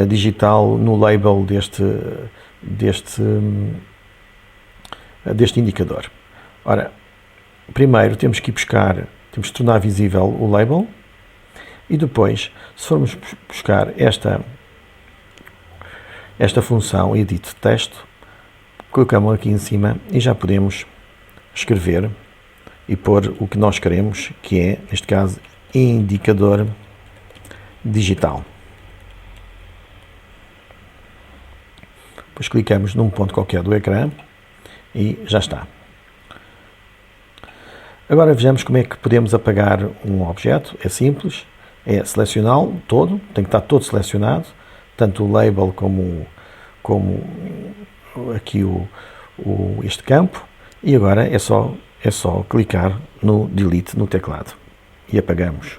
digital no label deste indicador. Ora, primeiro temos que ir buscar, temos que tornar visível o label e depois, se formos buscar esta função Edit Texto, colocamos aqui em cima e já podemos escrever e pôr o que nós queremos, que é, neste caso, indicador digital. Depois clicamos num ponto qualquer do ecrã e já está. Agora vejamos como é que podemos apagar um objeto. É simples, é selecioná-lo todo, tem que estar todo selecionado, tanto o label como aqui este campo, e agora é só clicar no Delete no teclado e apagamos.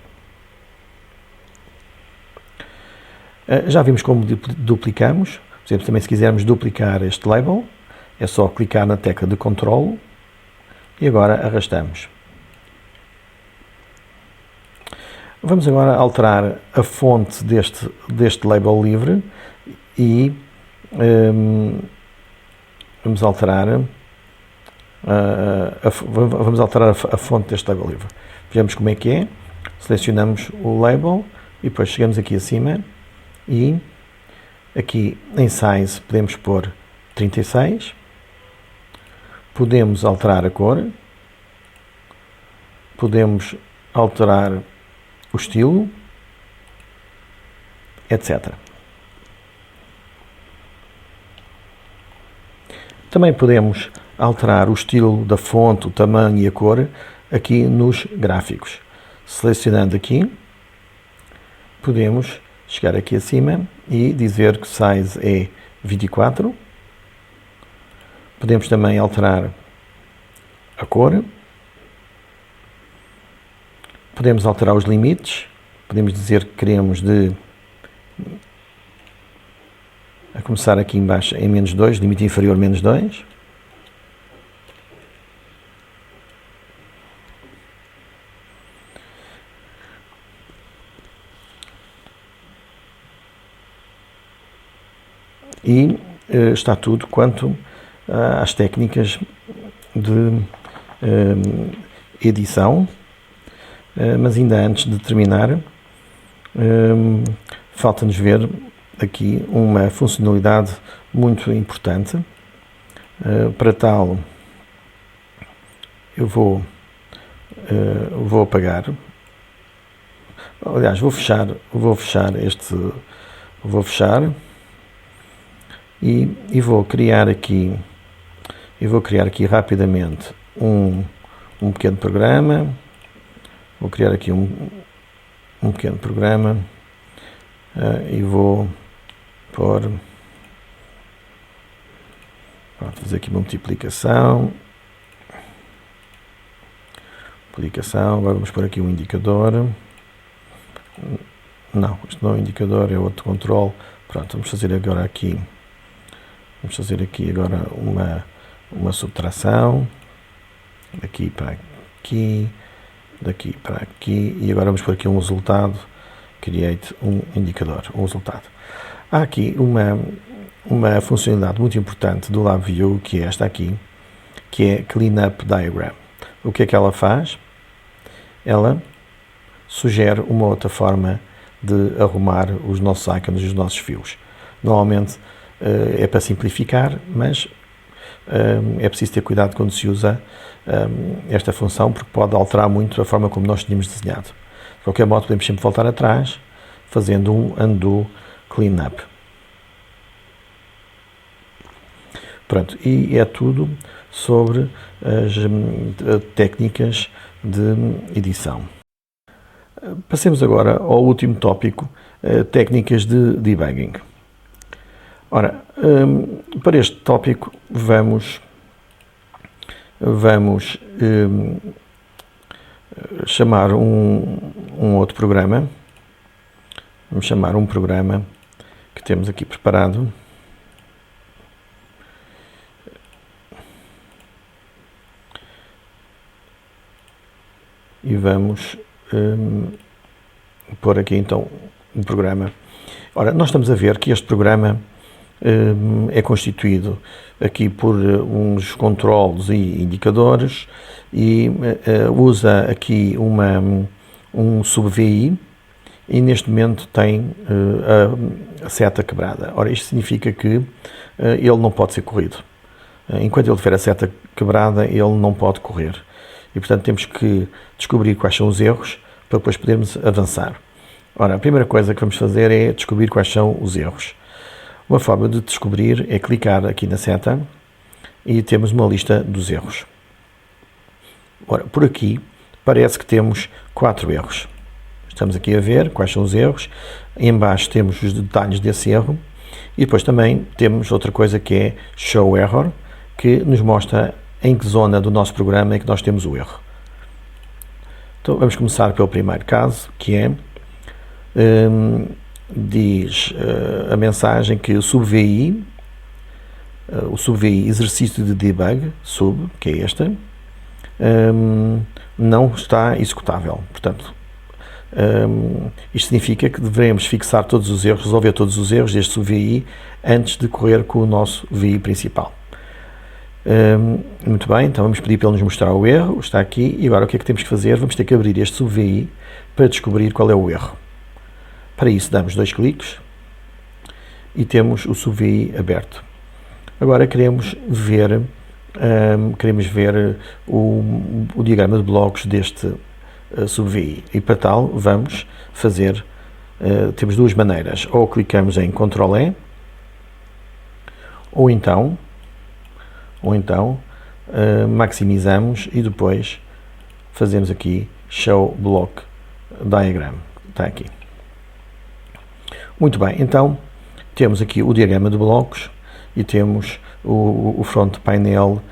Já vimos como duplicamos. Por exemplo, também se quisermos duplicar este label, é só clicar na tecla de Ctrl e agora arrastamos. Vamos agora alterar a fonte deste label livre e vamos alterar a fonte deste label livre. Vejamos como é que é. Selecionamos o label e depois chegamos aqui acima e aqui em Size podemos pôr 36. Podemos alterar a cor. Podemos alterar o estilo, etc. Também podemos alterar o estilo da fonte, o tamanho e a cor aqui nos gráficos. Selecionando aqui, podemos chegar aqui acima e dizer que o size é 24. Podemos também alterar a cor. Podemos alterar os limites. Podemos dizer que queremos a começar aqui em baixo em -2, limite inferior -2. E está tudo quanto às técnicas de edição, mas ainda antes de terminar, falta-nos ver aqui uma funcionalidade muito importante. Para tal, eu vou apagar, aliás, vou fechar e vou criar aqui rapidamente um pequeno programa. Vou criar aqui um pequeno programa e vou pôr, fazer aqui uma multiplicação, agora vamos pôr aqui um indicador. Não, isto não é um indicador, é outro controle. Pronto, vamos fazer aqui agora uma subtração, daqui para aqui, daqui para aqui, e agora vamos pôr aqui um resultado, create um indicador, um resultado. Há aqui uma funcionalidade muito importante do LabVIEW, que é esta aqui, que é Cleanup Diagram. O que é que ela faz? Ela sugere uma outra forma de arrumar os nossos ícones e os nossos fios. Normalmente é para simplificar, mas é preciso ter cuidado quando se usa esta função, porque pode alterar muito a forma como nós tínhamos desenhado. De qualquer modo, podemos sempre voltar atrás, fazendo um undo cleanup. Pronto, e é tudo sobre as técnicas de edição. Passemos agora ao último tópico, técnicas de debugging. Ora, para este tópico vamos chamar um outro programa. Vamos chamar um programa que temos aqui preparado. E vamos pôr aqui então um programa. Ora, nós estamos a ver que este programa é constituído aqui por uns controles e indicadores e usa aqui um sub-VI e neste momento tem a seta quebrada. Ora, isto significa que ele não pode ser corrido. Enquanto ele tiver a seta quebrada, ele não pode correr. E, portanto, temos que descobrir quais são os erros para depois podermos avançar. Ora, a primeira coisa que vamos fazer é descobrir quais são os erros. Uma forma de descobrir é clicar aqui na seta e temos uma lista dos erros. Ora, por aqui parece que temos 4 erros. Estamos aqui a ver quais são os erros. Em baixo temos os detalhes desse erro e depois também temos outra coisa que é Show Error, que nos mostra em que zona do nosso programa é que nós temos o erro. Então vamos começar pelo primeiro caso, que é diz a mensagem que o sub-VI exercício de debug, que é esta, não está executável. Portanto, isto significa que devemos fixar todos os erros, resolver todos os erros deste sub-VI antes de correr com o nosso VI principal. Muito bem, então vamos pedir para ele nos mostrar o erro, está aqui, e agora o que é que temos que fazer? Vamos ter que abrir este sub-VI para descobrir qual é o erro. Para isso damos 2 cliques e temos o sub-VI aberto. Agora queremos ver o diagrama de blocos deste sub-VI e para tal vamos fazer, temos duas maneiras, ou clicamos em Ctrl+E ou então maximizamos e depois fazemos aqui Show Block Diagram, está aqui. Muito bem, então temos aqui o diagrama de blocos e temos o front painel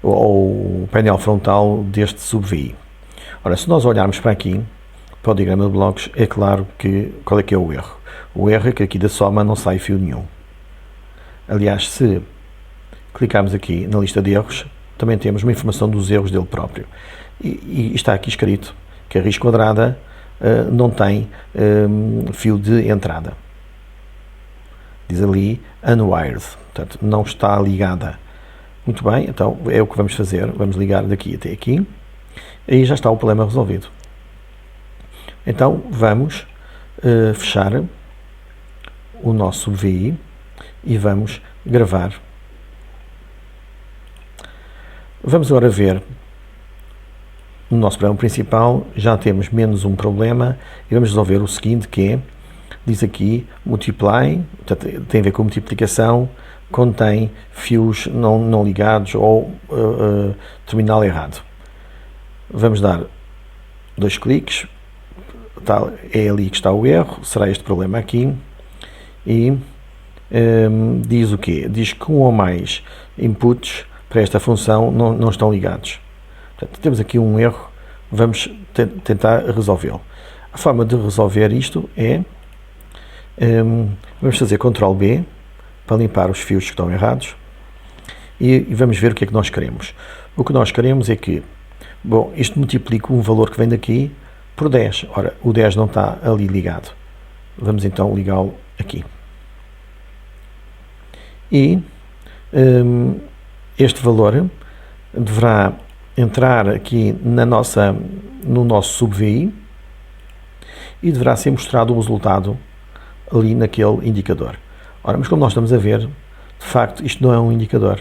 ou o painel frontal deste sub-VI. Ora, se nós olharmos para aqui, para o diagrama de blocos, é claro que qual é que é o erro? O erro é que aqui da soma não sai fio nenhum. Aliás, se clicarmos aqui na lista de erros, também temos uma informação dos erros dele próprio. E está aqui escrito que a raiz quadrada não tem fio de entrada. Diz ali unwired, portanto não está ligada. Muito bem, então é o que vamos fazer. Vamos ligar daqui até aqui. Aí já está o problema resolvido. Então vamos fechar o nosso VI e vamos gravar. Vamos agora ver no nosso programa principal, já temos menos um problema e vamos resolver o seguinte, que é, diz aqui, multiply, portanto, tem a ver com multiplicação, contém fios não ligados ou terminal errado. Vamos dar 2 cliques, é ali que está o erro, será este problema aqui, e diz o quê? Diz que um ou mais inputs para esta função não estão ligados. Portanto, temos aqui um erro, vamos tentar resolvê-lo. A forma de resolver isto é, vamos fazer Ctrl+B para limpar os fios que estão errados e vamos ver o que é que nós queremos. O que nós queremos é que, bom, isto multiplica um valor que vem daqui por 10. Ora, o 10 não está ali ligado. Vamos então ligá-lo aqui. E este valor deverá entrar aqui no nosso sub-VI e deverá ser mostrado o resultado ali naquele indicador. Ora, mas como nós estamos a ver, de facto, isto não é um indicador.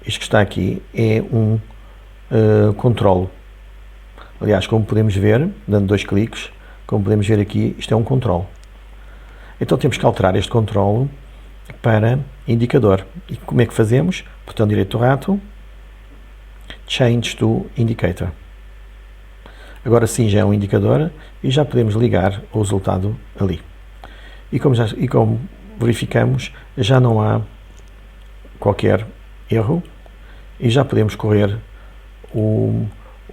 Isto que está aqui é um controlo. Aliás, como podemos ver, dando 2 cliques, como podemos ver aqui, isto é um controlo. Então temos que alterar este controlo para indicador. E como é que fazemos? Botão direito do rato, Change to Indicator. Agora sim já é um indicador e já podemos ligar o resultado ali. E como verificamos, já não há qualquer erro e já podemos correr o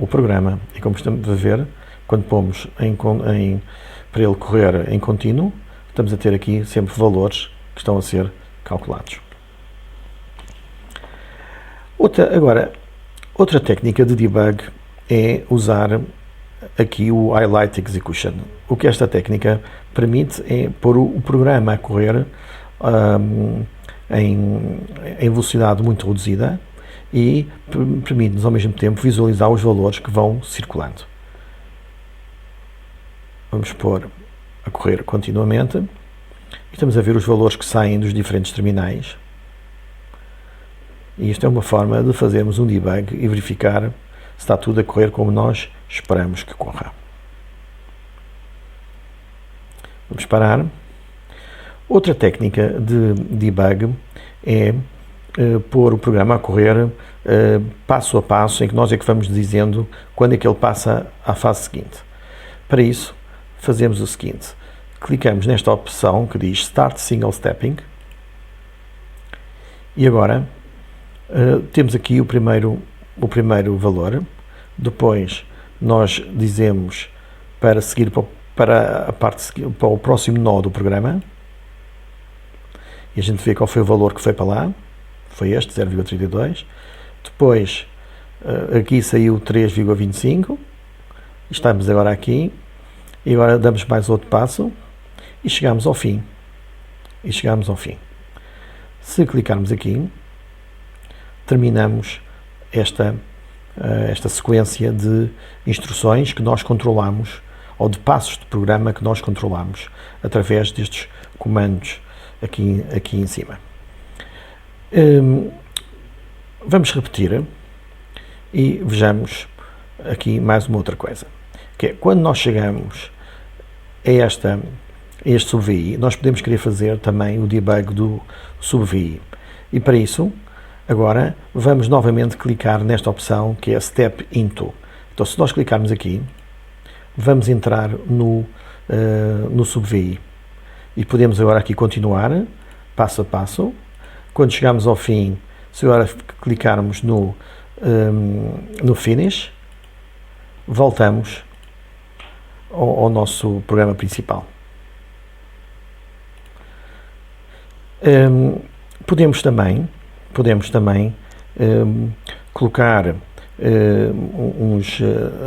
programa. E como estamos a ver, quando pomos para ele correr em contínuo, estamos a ter aqui sempre valores que estão a ser calculados. Outra técnica de debug é usar aqui o Highlight Execution. O que esta técnica permite é pôr o programa a correr em velocidade muito reduzida e permite-nos ao mesmo tempo visualizar os valores que vão circulando. Vamos pôr a correr continuamente e estamos a ver os valores que saem dos diferentes terminais. E isto é uma forma de fazermos um debug e verificar se está tudo a correr como nós esperamos que corra. Vamos parar. Outra técnica de debug é pôr o programa a correr passo a passo, em que nós é que vamos dizendo quando é que ele passa à fase seguinte. Para isso, fazemos o seguinte. Clicamos nesta opção que diz Start Single Stepping e agora temos aqui o primeiro valor. Depois nós dizemos para seguir para o próximo nó do programa e a gente vê qual foi o valor que foi para lá. Foi este, 0,32. Depois aqui saiu 3,25. Estamos agora aqui e agora damos mais outro passo e chegamos ao fim. Se clicarmos aqui, terminamos esta sequência de instruções que nós controlamos, ou de passos de programa que nós controlamos através destes comandos aqui em cima. Vamos repetir e vejamos aqui mais uma outra coisa, que é quando nós chegamos a este sub-VI, nós podemos querer fazer também o debug do sub-VI e para isso agora vamos novamente clicar nesta opção que é Step Into. Então se nós clicarmos aqui, vamos entrar no sub-VI e podemos agora aqui continuar passo a passo. Quando chegarmos ao fim, se agora clicarmos no Finish, voltamos ao nosso programa principal. Podemos também colocar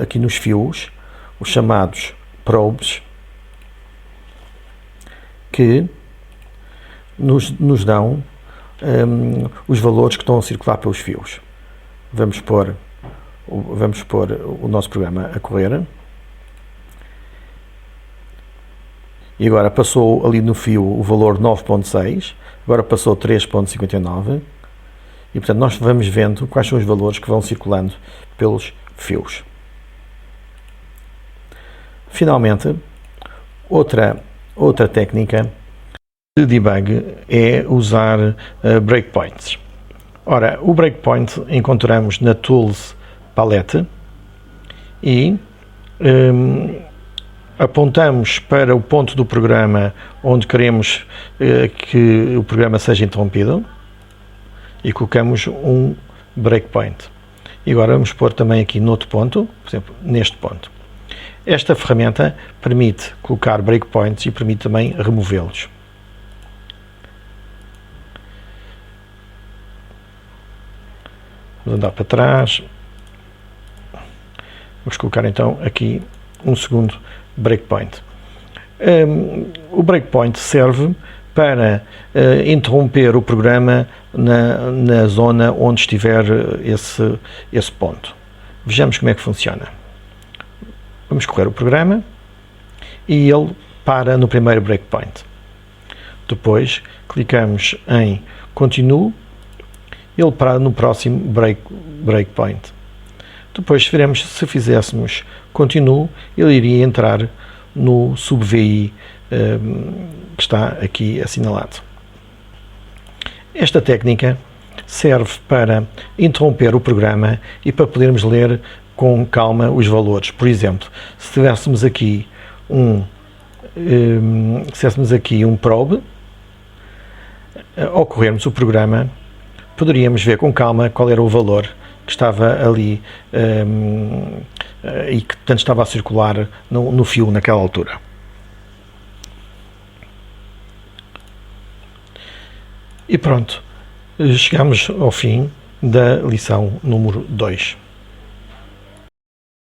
aqui nos fios os chamados probes que nos dão os valores que estão a circular pelos fios. Vamos pôr o nosso programa a correr e agora passou ali no fio o valor 9.6, agora passou 3.59 e portanto nós vamos vendo quais são os valores que vão circulando pelos fios. Finalmente, outra técnica de debug é usar breakpoints. Ora, o breakpoint encontramos na Tools Palette e apontamos para o ponto do programa onde queremos que o programa seja interrompido e colocamos um breakpoint. E agora vamos pôr também aqui no outro ponto, por exemplo, neste ponto. Esta ferramenta permite colocar breakpoints e permite também removê-los. Vamos andar para trás. Vamos colocar então aqui um segundo breakpoint. O breakpoint serve para interromper o programa na zona onde estiver esse ponto. Vejamos como é que funciona. Vamos correr o programa e ele para no primeiro breakpoint. Depois clicamos em Continuo, ele para no próximo breakpoint. Depois, se fizéssemos Continuo, ele iria entrar no sub-VI que está aqui assinalado. Esta técnica serve para interromper o programa e para podermos ler com calma os valores. Por exemplo, se tivéssemos aqui um probe, ao corrermos o programa, poderíamos ver com calma qual era o valor que estava ali e que tanto estava a circular no fio naquela altura. E pronto, chegamos ao fim da lição número 2.